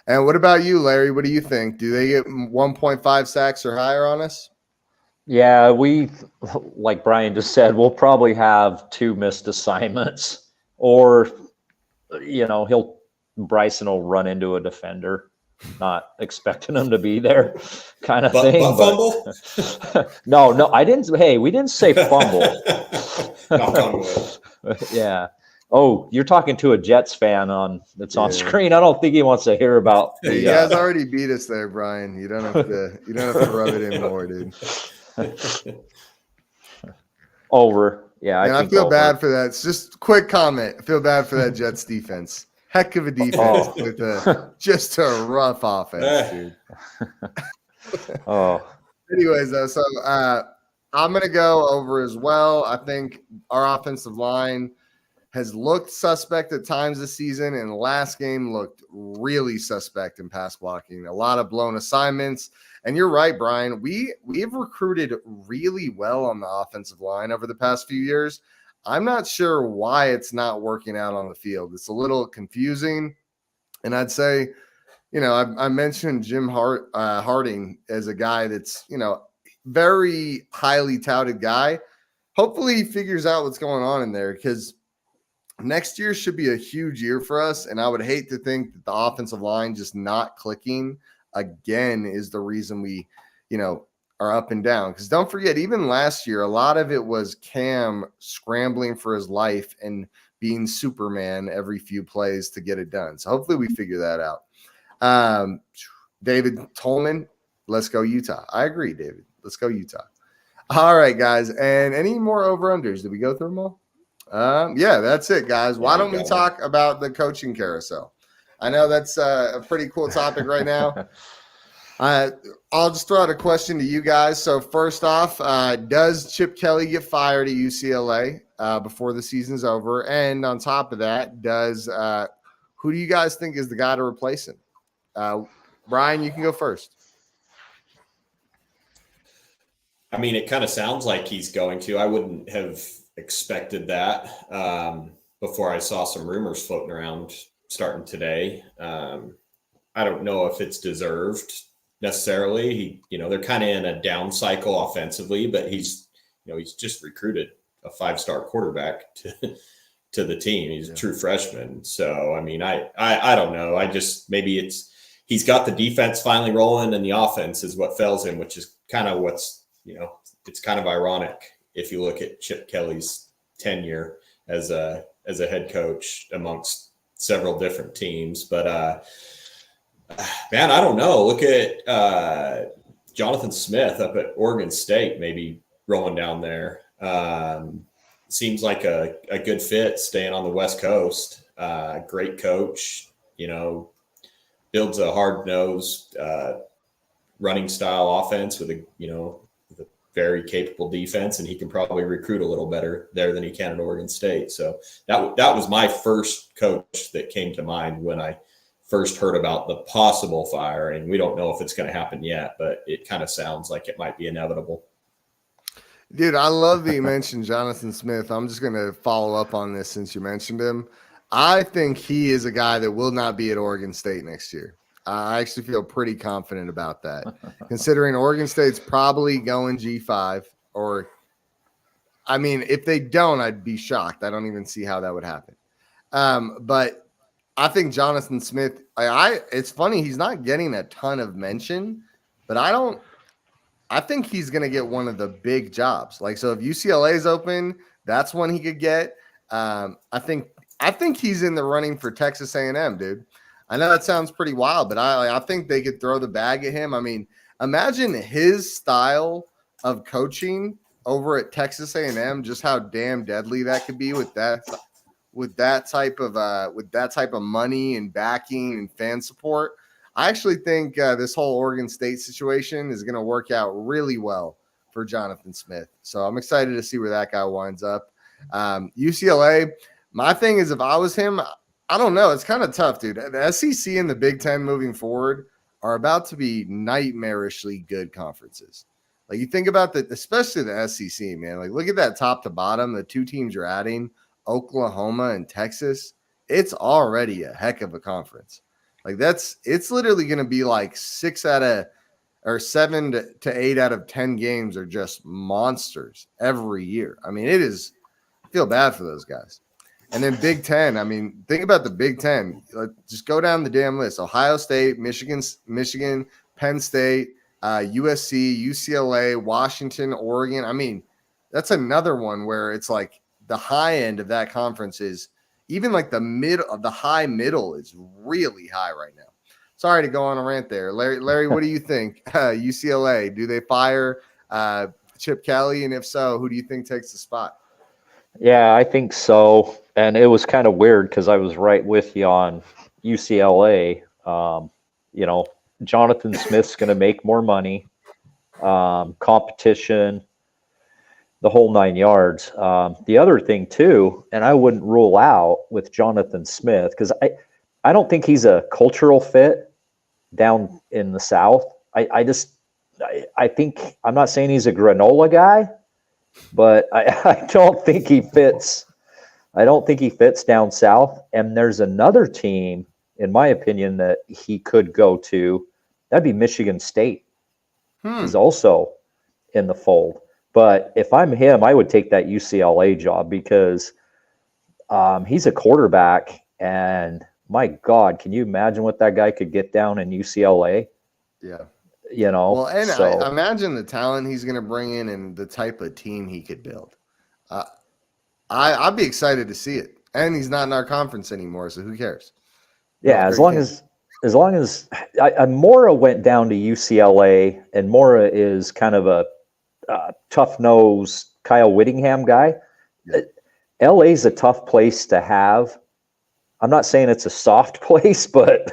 and what about you, Larry? What do you think? Do they get 1.5 sacks or higher on us? Yeah, like Brian just said, we'll probably have 2 missed assignments, or Bryson will run into a defender, not expecting him to be there, kind of thing. Fumble? No, I didn't. Hey, we didn't say fumble. Yeah. Oh, you're talking to a Jets fan that's on screen. I don't think he wants to hear about. You guys already beat us there, Brian. You don't have to rub it in more, dude. Over. Yeah. And I feel bad for that. It's just quick comment. I feel bad for that Jets defense. Heck of a defense with just a rough offense, dude. Anyways, though, so I'm going to go over as well. I think our offensive line has looked suspect at times this season, and the last game looked really suspect in pass blocking. A lot of blown assignments. And you're right, Brian. We've recruited really well on the offensive line over the past few years. I'm not sure why it's not working out on the field. It's a little confusing. And I'd say, I mentioned Jim Harding as a guy that's, very highly touted guy. Hopefully he figures out what's going on in there, because next year should be a huge year for us. And I would hate to think that the offensive line just not clicking again is the reason we, are up and down. Because don't forget, even last year, a lot of it was Cam scrambling for his life and being Superman every few plays to get it done. So hopefully we figure that out. David Tolman, let's go Utah. I agree, David. Let's go Utah. All right, guys. And any more over-unders? Did we go through them all? Yeah, that's it, guys. Why don't we talk about the coaching carousel? I know that's a pretty cool topic right now. I'll just throw out a question to you guys. So first off, does Chip Kelly get fired at UCLA before the season's over? And on top of that, who do you guys think is the guy to replace him? Brian, you can go first. I mean, it kind of sounds like he's going to. I wouldn't have expected that before I saw some rumors floating around starting today. I don't know if it's deserved necessarily. They're kind of in a down cycle offensively, but he's just recruited a 5-star quarterback to the team. He's a true freshman. So, I mean, I don't know. Maybe he's got the defense finally rolling and the offense is what fails him, which is kind of it's kind of ironic if you look at Chip Kelly's tenure as a head coach amongst several different teams. But man, I don't know. Look at Jonathan Smith up at Oregon State, maybe rolling down there. Seems like a good fit staying on the West Coast. Great coach, builds a hard-nosed running style offense with a very capable defense, and he can probably recruit a little better there than he can at Oregon State. So that was my first coach that came to mind when I first heard about the possible firing. We don't know if it's going to happen yet, but it kind of sounds like it might be inevitable. Dude, I love that you mentioned Jonathan Smith. I'm just going to follow up on this since you mentioned him. I think he is a guy that will not be at Oregon State next year. I actually feel pretty confident about that, considering Oregon State's probably going G5. If they don't, I'd be shocked. I don't even see how that would happen. But I think Jonathan Smith, it's funny, he's not getting a ton of mention, but I think he's going to get one of the big jobs. So if UCLA is open, that's one he could get. I think he's in the running for Texas A&M, dude. I know that sounds pretty wild, but I think they could throw the bag at him. I mean, imagine his style of coaching over at Texas A&M, just how damn deadly that could be with that type of money and backing and fan support. I actually think this whole Oregon State situation is going to work out really well for Jonathan Smith. So I'm excited to see where that guy winds up. UCLA, my thing is, if I was him, I don't know. It's kind of tough, dude. The SEC and the Big Ten moving forward are about to be nightmarishly good conferences. You think about especially the SEC, man. Look at that top to bottom, the two teams you're adding, Oklahoma and Texas. It's already a heck of a conference. It's literally going to be 7 to 8 out of 10 games are just monsters every year. I mean, I feel bad for those guys. And then Big Ten, think about the Big Ten. Just go down the damn list. Ohio State, Michigan, Penn State, USC, UCLA, Washington, Oregon. That's another one where it's the high end of that conference is even the high middle is really high right now. Sorry to go on a rant there. Larry, what do you think? UCLA, do they fire Chip Kelly? And if so, who do you think takes the spot? Yeah, I think so. And it was kind of weird because I was right with you on UCLA. Jonathan Smith's going to make more money, competition, the whole 9 yards. The other thing too, and I wouldn't rule out with Jonathan Smith, because I don't think he's a cultural fit down in the South. I think, I'm not saying he's a granola guy, but I don't think he fits. I don't think he fits down south. And there's another team, in my opinion, that he could go to. That'd be Michigan State. He's also in the fold. But if I'm him, I would take that UCLA job because he's a quarterback. And my God, can you imagine what that guy could get down in UCLA? Yeah. Well, and I imagine the talent he's going to bring in and the type of team he could build. I'd be excited to see it. And he's not in our conference anymore, so who cares? Yeah, as long as as long as Mora went down to UCLA, and Mora is kind of a tough nose Kyle Whittingham guy. Yeah. LA's a tough place to have. I'm not saying it's a soft place, but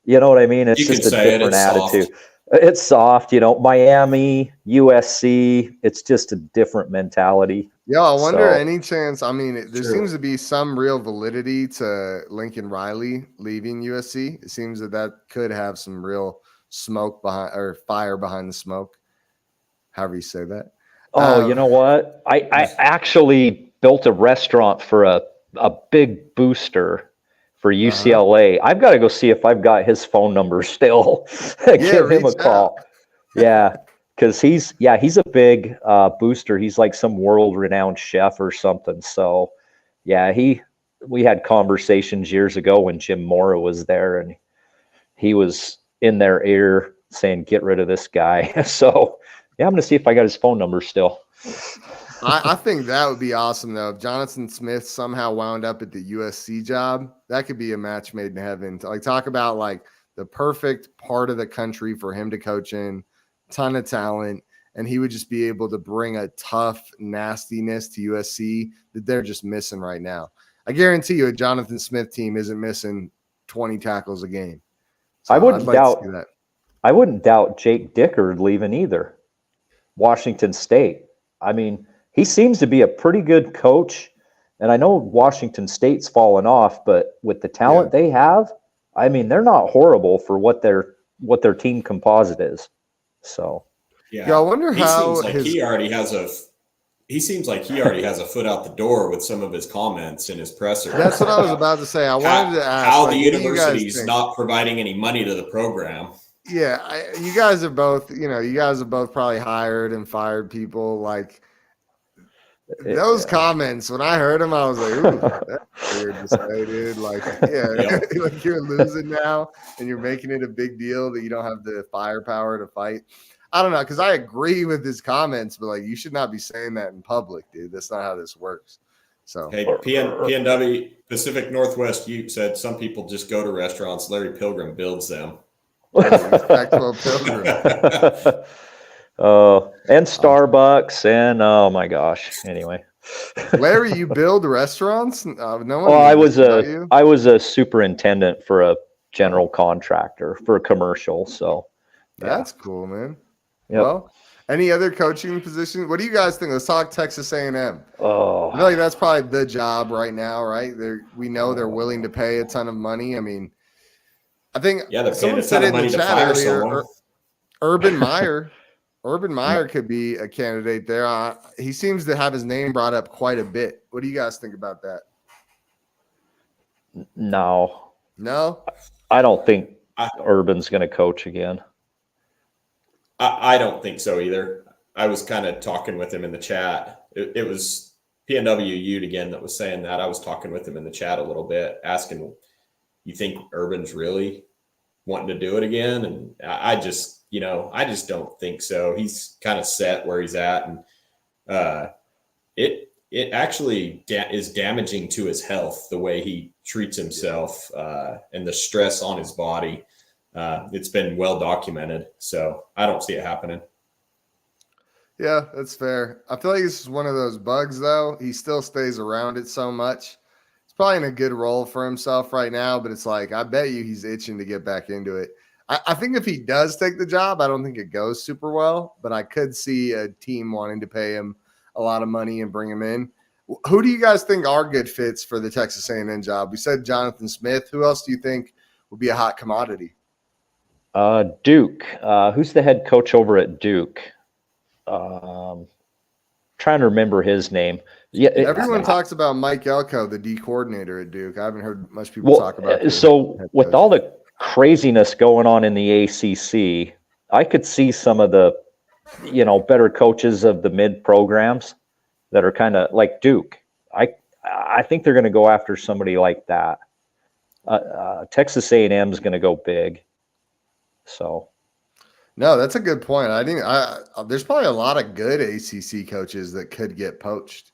you know what I mean? It's You just could a say different it's attitude. soft. It's soft, Miami, USC, it's just a different mentality. Yeah, I wonder So- any chance. I mean, there True. seems to be some real validity to Lincoln Riley leaving USC. It seems that could have some real smoke behind or fire behind the smoke. However you say that. Oh, you know what? I actually built a restaurant for a big booster for UCLA. I've got to go see if I've got his phone number still. Give him a reach call. Yeah, because he's a big booster. He's like some world-renowned chef or something. So, yeah, we had conversations years ago when Jim Mora was there, and he was in their ear saying, "Get rid of this guy." So, yeah, I'm going to see if I got his phone number still. I think that would be awesome, though. If Jonathan Smith somehow wound up at the USC job, that could be a match made in heaven. Talk about like the perfect part of the country for him to coach in, ton of talent, and he would just be able to bring a tough nastiness to USC that they're just missing right now. I guarantee you a Jonathan Smith team isn't missing 20 tackles a game. So I wouldn't I'd like doubt to see that. I wouldn't doubt Jake Dickard leaving either. Washington State. I mean, he seems to be a pretty good coach, and I know Washington State's fallen off, but with the talent they have, I mean, they're not horrible for what their team composite is. So, yeah, I wonder how he already has a foot out the door with some of his comments in his presser. That's what I was about to say. I wanted to ask how like, the university's not providing any money to the program. Yeah, you guys have both probably hired and fired people. Like those comments, when I heard them, I was like, "Ooh, that's weird to say, dude." Like, like you're losing now, and you're making it a big deal that you don't have the firepower to fight. I don't know, because I agree with his comments, but like, you should not be saying that in public, dude. That's not how this works. So, hey, PNW Pacific Northwest Ute said some people just go to restaurants. Larry Pilgrim builds them. Respectful Pilgrim. And Starbucks, and oh my gosh. Anyway, Larry, you build restaurants? No one. Well, I was a superintendent for a general contractor for a commercial. So that's cool, man. Yep. Well, any other coaching positions? What do you guys think? Let's talk Texas A&M. Oh, I feel like that's probably the job right now, right? We know they're willing to pay a ton of money. I mean, I think someone said in the chat earlier, Urban Meyer. Urban Meyer could be a candidate there. He seems to have his name brought up quite a bit. What do you guys think about that? No, I don't think Urban's going to coach again. I don't think so either. I was kind of talking with him in the chat. It was PNW Ute again that was saying that. I was talking with him in the chat a little bit, asking, you think Urban's really wanting to do it again? And I just don't think so. He's kind of set where he's at, and it actually is damaging to his health, the way he treats himself and the stress on his body. It's been well documented, so I don't see it happening. Yeah, that's fair. I feel like this is one of those bugs, though. He still stays around it so much. He's probably in a good role for himself right now, but it's like, I bet you he's itching to get back into it. I think if he does take the job, I don't think it goes super well, but I could see a team wanting to pay him a lot of money and bring him in. Who do you guys think are good fits for the Texas A&M job? We said Jonathan Smith. Who else do you think would be a hot commodity? Duke. Who's the head coach over at Duke? Trying to remember his name. Yeah, everyone talks about Mike Elko, the D coordinator at Duke. I haven't heard much people talk about. So with all the craziness going on in the ACC, I could see some of the, better coaches of the mid programs that are kind of like Duke. I think they're going to go after somebody like that. Texas A&M is going to go big. So. No, that's a good point. There's probably a lot of good ACC coaches that could get poached.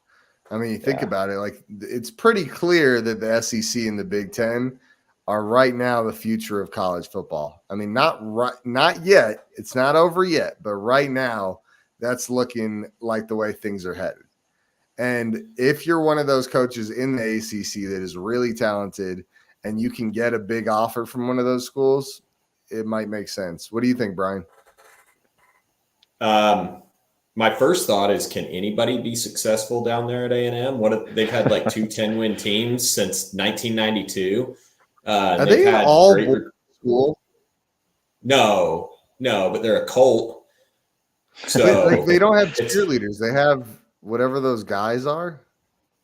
I mean, you think about it, like it's pretty clear that the SEC and the Big Ten are right now the future of college football. I mean, not yet. It's not over yet, but right now that's looking like the way things are headed. And if you're one of those coaches in the ACC that is really talented and you can get a big offer from one of those schools, it might make sense. What do you think, Brian? My first thought is, can anybody be successful down there at A&M? They've had like 2 10-win teams since 1992. Are they all school? No, but they're a cult. So like they don't have cheerleaders. They have whatever those guys are.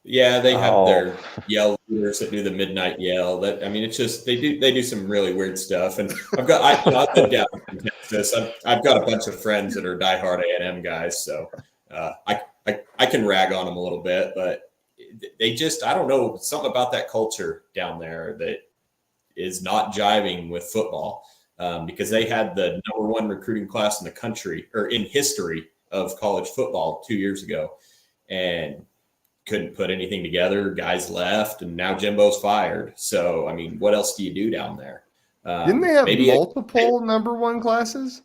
Yeah, they have their yell leaders that do the midnight yell. It's just they do some really weird stuff. And I've been down in Texas. I've got a bunch of friends that are diehard A&M guys, so I can rag on them a little bit. But they just, I don't know, something about that culture down there that is not jiving with football, because they had the number 1 recruiting class in the country or in history of college football 2 years ago, and couldn't put anything together. Guys left, and now Jimbo's fired. So, I mean, what else do you do down there? Didn't they have multiple number 1 classes?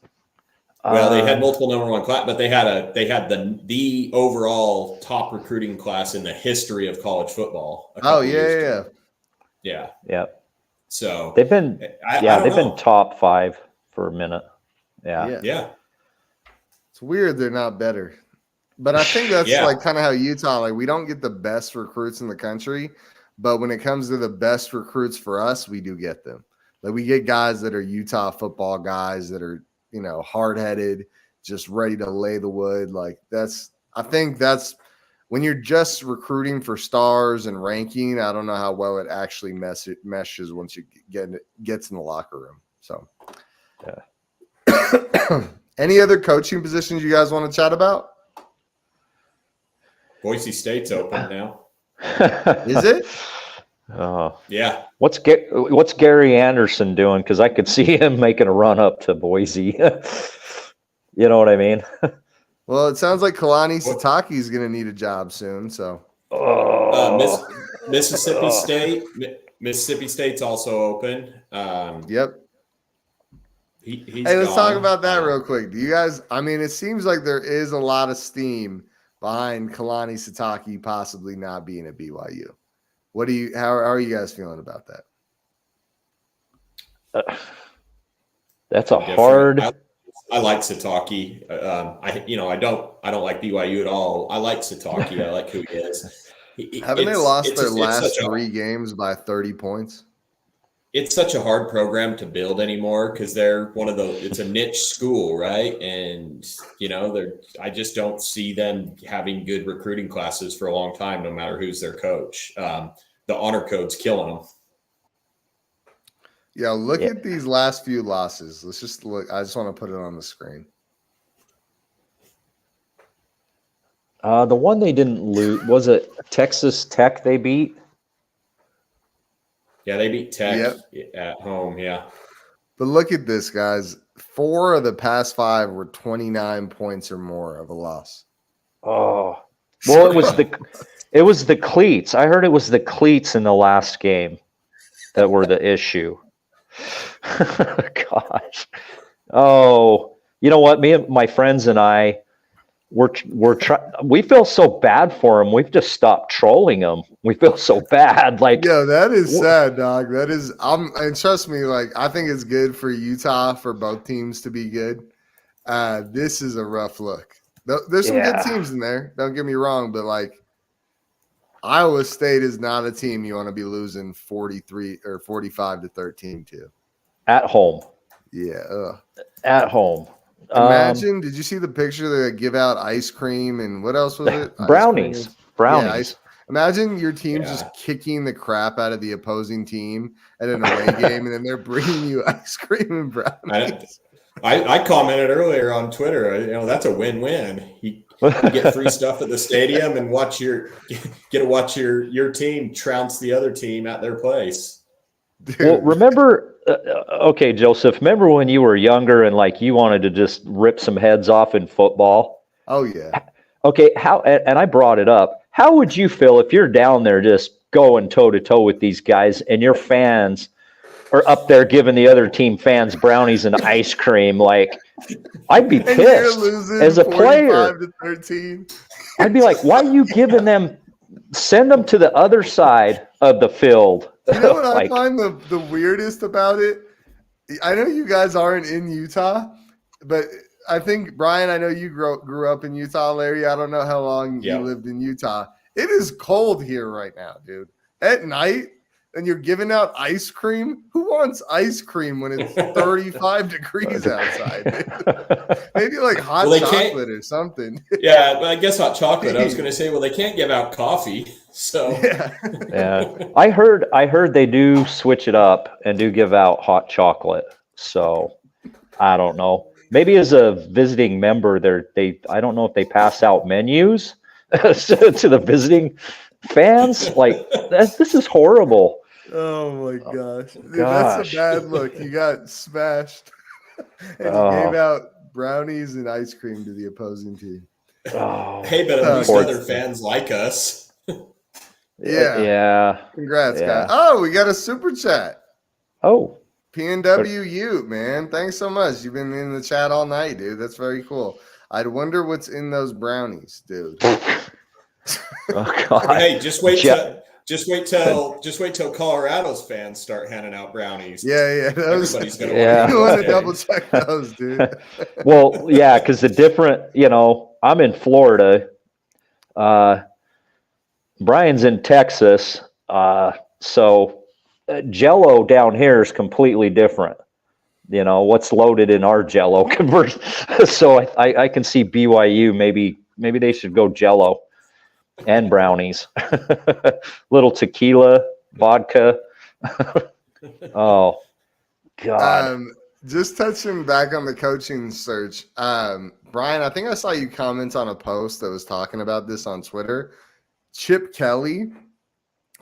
Well, they had multiple number 1 class, but they had the overall top recruiting class in the history of college football. Oh yeah. So they've been been top 5 for a minute. Yeah. It's weird they're not better. But I think that's like kind of how Utah, like we don't get the best recruits in the country, but when it comes to the best recruits for us, we do get them. Like we get guys that are Utah football guys that are, hard-headed, just ready to lay the wood. Like I think that's when you're just recruiting for stars and ranking, I don't know how well it actually meshes once you gets in the locker room. So any other coaching positions you guys want to chat about? Boise State's open now. Is it? Yeah. What's Gary Anderson doing? Because I could see him making a run up to Boise. You know what I mean? Well, it sounds like Kalani Sitake is going to need a job soon. So, Mississippi State. Mississippi State's also open. Yep. Let's talk about that real quick. Do you guys? I mean, it seems like there is a lot of steam behind Kalani Sitake possibly not being at BYU. How are you guys feeling about that? That's a hard. I like Sitake. I don't like BYU at all. I like Sitake. I like who he is. Haven't they lost their last 3 games by 30 points? It's such a hard program to build anymore because they're it's a niche school, right? And, I just don't see them having good recruiting classes for a long time, no matter who's their coach. The honor code's killing them. Yeah, look at these last few losses. Let's just look. I just want to put it on the screen. The one they didn't lose, was it Texas Tech they beat? Yeah, they beat Tech at home, yeah. But look at this, guys. 4 of the past 5 were 29 points or more of a loss. Oh. Well, it was the cleats. I heard it was the cleats in the last game that were the issue. Gosh. Oh, you know what? Me and my friends and I, we feel so bad for them. We've just stopped trolling them. We feel so bad. Like, yeah, that is sad, dog. That is, and trust me, like, I think it's good for Utah for both teams to be good. This is a rough look. There's some good teams in there. Don't get me wrong, but like, Iowa State is not a team you want to be losing 43 or 45 to 13 to. At home. Yeah. At home. Imagine, did you see the picture they give out ice cream and what else was it? Brownies. Yeah, imagine your team just kicking the crap out of the opposing team at an away game, and then they're bringing you ice cream and brownies. I commented earlier on Twitter, that's a win-win. You get free stuff at the stadium and get to watch your team trounce the other team at their place. Dude. Well, remember, okay, Joseph, remember when you were younger and like you wanted to just rip some heads off in football? Oh, yeah. Okay, and I brought it up. How would you feel if you're down there just going toe-to-toe with these guys and your fans or up there giving the other team fans brownies and ice cream. Like, I'd be And you're pissed losing as a 45 player. to 13. I'd be like, why are you giving them? Send them to the other side of the field. You know what I Like, find the weirdest about it? I know you guys aren't in Utah, but I think, Brian, I know you grew up in Utah, Larry. I don't know how long you Yep. lived in Utah. It is cold here right now, dude. At night, and you're giving out ice cream. Who wants ice cream when it's 35 degrees outside? Dude? Maybe like hot Well, they can't- chocolate or something. Yeah, well, I guess hot chocolate. I was going to say, well, they can't give out coffee, so Yeah. yeah, I heard they do switch it up and do give out hot chocolate. So I don't know. Maybe as a visiting member, I don't know if they pass out menus to the visiting fans. Like, this is horrible. Oh my gosh. Dude, gosh. that's a bad look. You got smashed. And you Oh. gave out brownies and ice cream to the opposing team. Oh, hey, but at Oh, least poor other thing. fans like us. Yeah. yeah. Congrats, Yeah. guys. Oh, we got a super chat. Oh, PNW Ute, man. Thanks so much. You've been in the chat all night, dude. That's very cool. I'd wonder what's in those brownies, dude. oh God. Hey, just wait Je- till Colorado's fans start handing out brownies. Yeah. Those, Everybody's gonna Yeah. you want want to double check those, dude. Well, yeah, because the different, I'm in Florida. Brian's in Texas. So Jello down here is completely different. What's loaded in our Jello conversion. So I can see BYU. Maybe they should go Jello and brownies. Little tequila, vodka. Oh God. Just touching back on the coaching search, Brian, I think I saw you comment on a post that was talking about this on Twitter. Chip Kelly,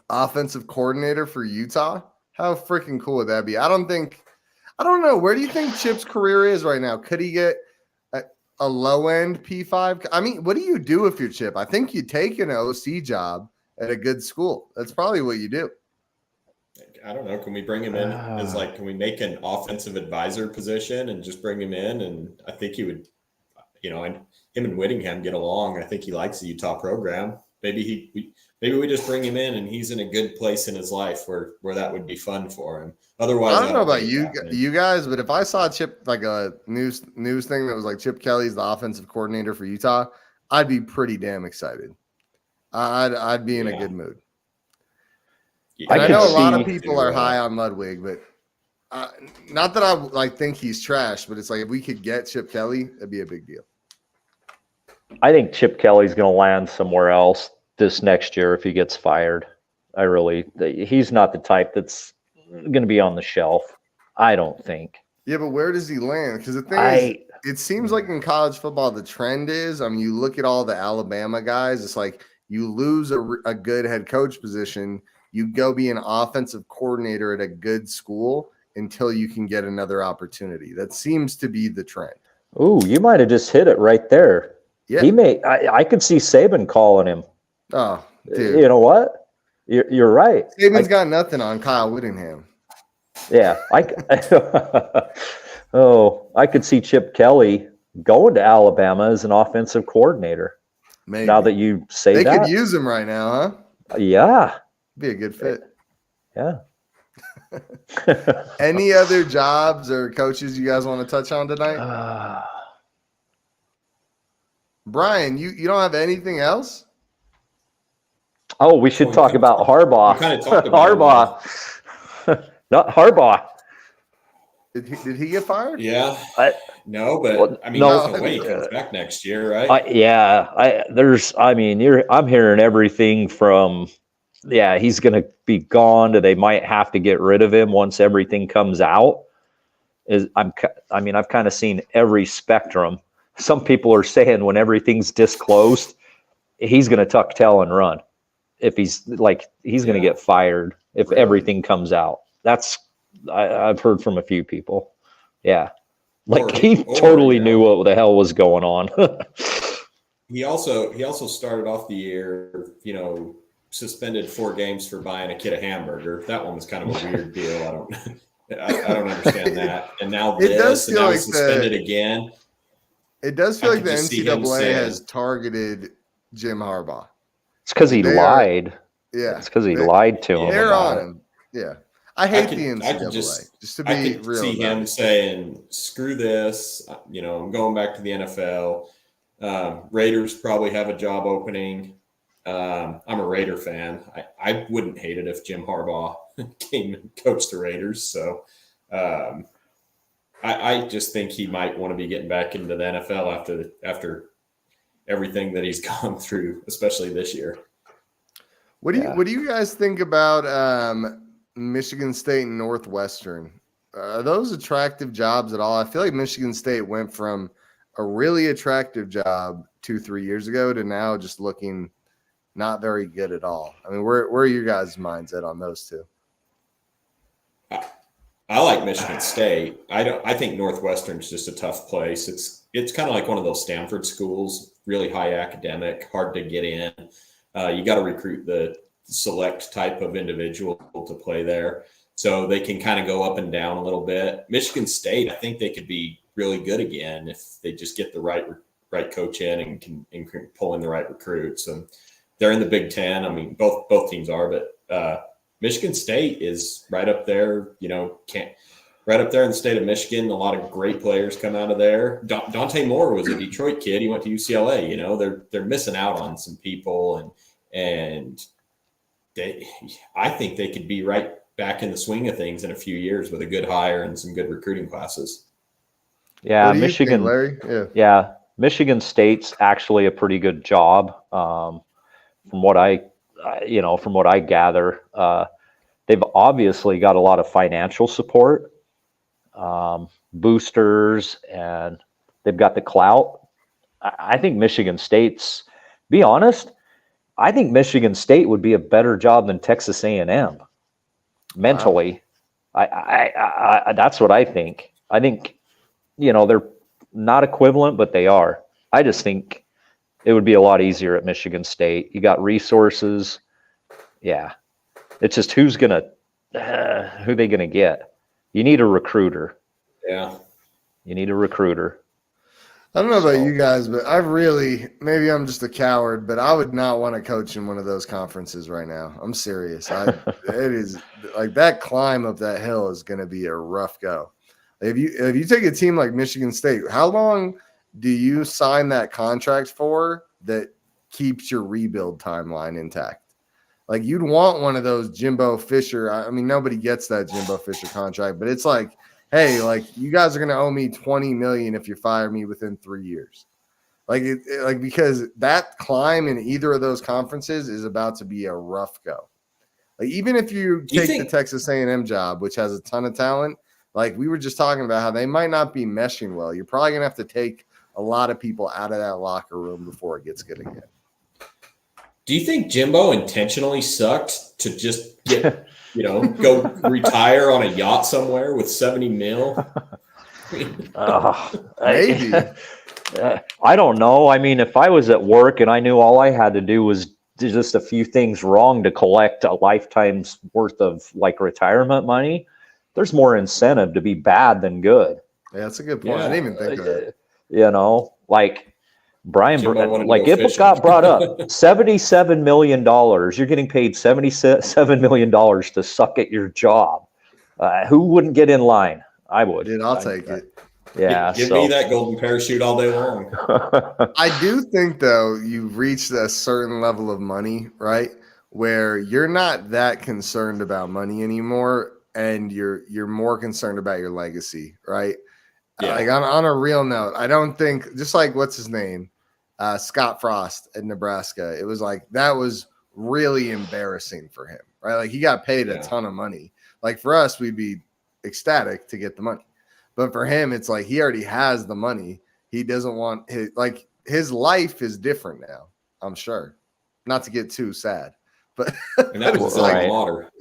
offensive coordinator for Utah. How freaking cool would that be? I don't know. Where do you think Chip's career is right now? Could he get a low end P5? I mean, what do you do if you're Chip? I think you take an OC job at a good school. That's probably what you do. I don't know. Can we bring him in as can we make an offensive advisor position and just bring him in? And I think he would, and him and Whittingham get along. I think he likes the Utah program. Maybe we just bring him in and he's in a good place in his life where that would be fun for him. Otherwise, I don't know about you guys, but if I saw Chip, like a news thing that was like Chip Kelly's the offensive coordinator for Utah, I'd be pretty damn excited. I'd be in a good mood. Yeah, And I know a lot of see- people are high on Ludwig, but not that I think he's trash, but it's like if we could get Chip Kelly, it'd be a big deal. I think Chip Kelly's going to land somewhere else this next year if he gets fired. He's not the type that's going to be on the shelf. I don't think. Yeah, but where does he land? Because the thing is, it seems like in college football, the trend is, you look at all the Alabama guys, it's like you lose a good head coach position, you go be an offensive coordinator at a good school until you can get another opportunity. That seems to be the trend. Ooh, you might have just hit it right there. Yeah. I could see Saban calling him. Oh, dude. You know what? You're right. Saban's got nothing on Kyle Whittingham. Yeah. I could see Chip Kelly going to Alabama as an offensive coordinator. Maybe. Now that you say they that. could use him right now, huh? Yeah. Be a good fit. Yeah. Any other jobs or coaches you guys want to touch on tonight? Brian, you don't have anything else? Oh, we should talk about Harbaugh. We kind of talked about Harbaugh. Not Harbaugh. Did he get fired? Yeah. No, but Well, I mean, no. there's no way he comes back next year, right? I'm hearing everything from, he's going to be gone to they might have to get rid of him once everything comes out. I've kind of seen every spectrum. Some people are saying when everything's disclosed, he's going to tuck tail and run. If he's going to get fired if everything comes out. I've heard from a few people. Yeah. He totally knew what the hell was going on. He also started off the year, suspended 4 games for buying a kid a hamburger. That one was kind of a weird deal. I don't understand that. And now It does this, and feel now like he's suspended again. It does feel I like could the just see him NCAA has saying, targeted Jim Harbaugh. It's because Like he they are, lied. yeah. It's because he They, lied to him they're about on it. him. Yeah. I I hate the could NCAA, just to I be could real see about him it. saying, "Screw this! I'm going back to the NFL. Raiders probably have a job opening. I'm a Raider fan. I wouldn't hate it if Jim Harbaugh came and coached the Raiders. So I just think he might want to be getting back into the NFL after everything that he's gone through, especially this year." What do you guys think about Michigan State and Northwestern? Are those attractive jobs at all? I feel like Michigan State went from a really attractive job 2-3 years ago to now just looking not very good at all. I mean, where are your guys' minds at on those two? I like Michigan State. I think Northwestern's just a tough place. It's kind of like one of those Stanford schools, really high academic, hard to get in. You got to recruit the select type of individual to play there. So they can kind of go up and down a little bit. Michigan State, I think they could be really good again if they just get the right coach in and can pull in the right recruits. And they're in the Big Ten. I mean, both teams are, but Michigan State is right up there. Right up there in the state of Michigan. A lot of great players come out of there. Dante Moore was a Detroit kid. He went to UCLA. They're missing out on some people, and I think they could be right back in the swing of things in a few years with a good hire and some good recruiting classes. Yeah, What do you Michigan. think, Larry? Yeah, Michigan State's actually a pretty good job. From what I gather, they've obviously got a lot of financial support, boosters, and they've got the clout. I think Michigan State's, be honest, I think Michigan State would be a better job than Texas A&M mentally. Wow. I that's what I think. I think, they're not equivalent, but they are. I just think it would be a lot easier at Michigan State. You got resources. Yeah. It's just who they going to get? You need a recruiter. Yeah. You need a recruiter. I don't know about you guys, but maybe I'm just a coward, but I would not want to coach in one of those conferences right now. I'm serious. It is like that climb up that hill is going to be a rough go. If you take a team like Michigan State, how long do you sign that contract for that keeps your rebuild timeline intact? Like you'd want one of those Jimbo Fisher. I mean, nobody gets that Jimbo Fisher contract, but it's like, hey, like you guys are going to owe me $20 million if you fire me within 3 years. Because that climb in either of those conferences is about to be a rough go. Like even if you take the Texas A&M job, which has a ton of talent, like we were just talking about how they might not be meshing well. You're probably going to have to take a lot of people out of that locker room before it gets good again. Do you think Jimbo intentionally sucked to just get, go retire on a yacht somewhere with 70 mil? Maybe. I don't know. I mean, if I was at work and I knew all I had to do was just a few things wrong to collect a lifetime's worth of like retirement money, there's more incentive to be bad than good. Yeah, that's a good point. I didn't even think of that. Like Brian, like it got brought up, $77 million. You're getting paid $77 million to suck at your job. Who wouldn't get in line? I would. Dude, I'll take it. Yeah. Give me that golden parachute all day long. I do think, though, you've reached a certain level of money, right, where you're not that concerned about money anymore, and you're more concerned about your legacy, right? Yeah. Like on a real note, I don't think, just like what's his name, Scott Frost at Nebraska, it was like that was really embarrassing for him, right? Like he got paid a ton of money. Like for us, we'd be ecstatic to get the money, but for him, it's like he already has the money. He doesn't want his life is different now. I'm sure, not to get too sad, but and that was like water.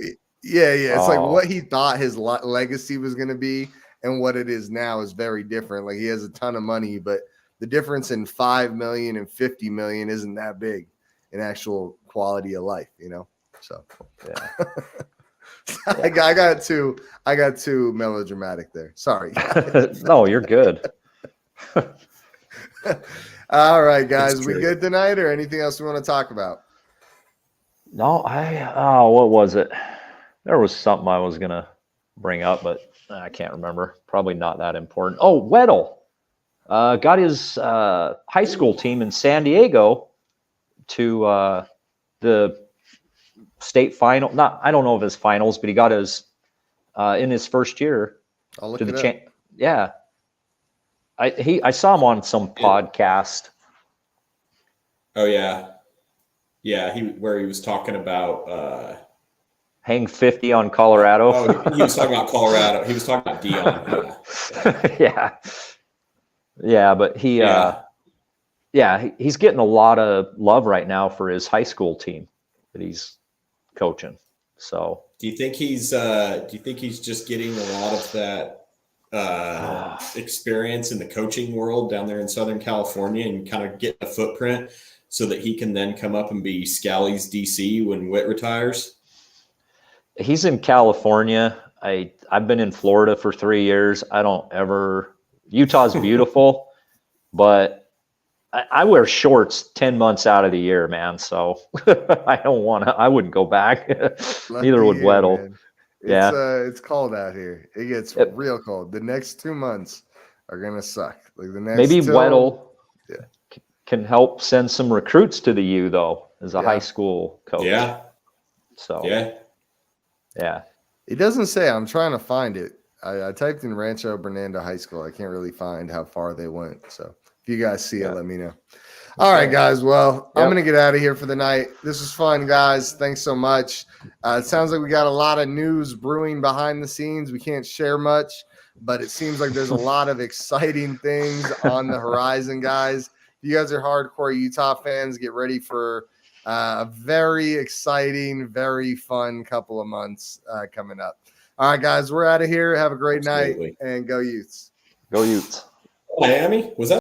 Yeah. It's like what he thought his legacy was going to be and what it is now is very different. Like he has a ton of money, but the difference in 5 million and 50 million isn't that big in actual quality of life, So, yeah. I got too melodramatic there. Sorry. No, you're good. All right, guys, It's we true. good tonight, or anything else we want to talk about? No, what was it? There was something I was gonna bring up, but I can't remember. Probably not that important. Oh, Weddle got his high school team in San Diego to the state final. Not, I don't know if his finals, but he got his in his first year I'll look to it the up. yeah. I saw him on some podcast. Oh yeah, yeah. Where he was talking about. Hang 50 on Colorado. Oh, he was talking about Colorado. He was talking about Dion. Yeah. Yeah, but he's getting a lot of love right now for his high school team that he's coaching. So Do you think he's just getting a lot of that experience in the coaching world down there in Southern California and kind of get a footprint so that he can then come up and be Scally's DC when Witt retires? he's in California. I've been in Florida for 3 years. Utah's beautiful, but I wear shorts 10 months out of the year, man. So I wouldn't go back. Neither would Weddle. Man. Yeah. It's cold out here. It gets real cold. The next 2 months are gonna suck. Like the next Maybe Weddle Yeah. can help send some recruits to the U though, as a Yeah. high school coach. Yeah. So Yeah. It doesn't say. I'm trying to find it. I typed in Rancho Bernardo High School. I can't really find how far they went. So if you guys see it, let me know. All right, guys. Well, I'm going to get out of here for the night. This was fun, guys. Thanks so much. It sounds like we got a lot of news brewing behind the scenes. We can't share much, but it seems like there's a lot of exciting things on the horizon, guys. If you guys are hardcore Utah fans, get ready for a very exciting, very fun couple of months coming up. All right, guys, we're out of here. Have a great night, and go Utes. Go Utes. Miami? Was that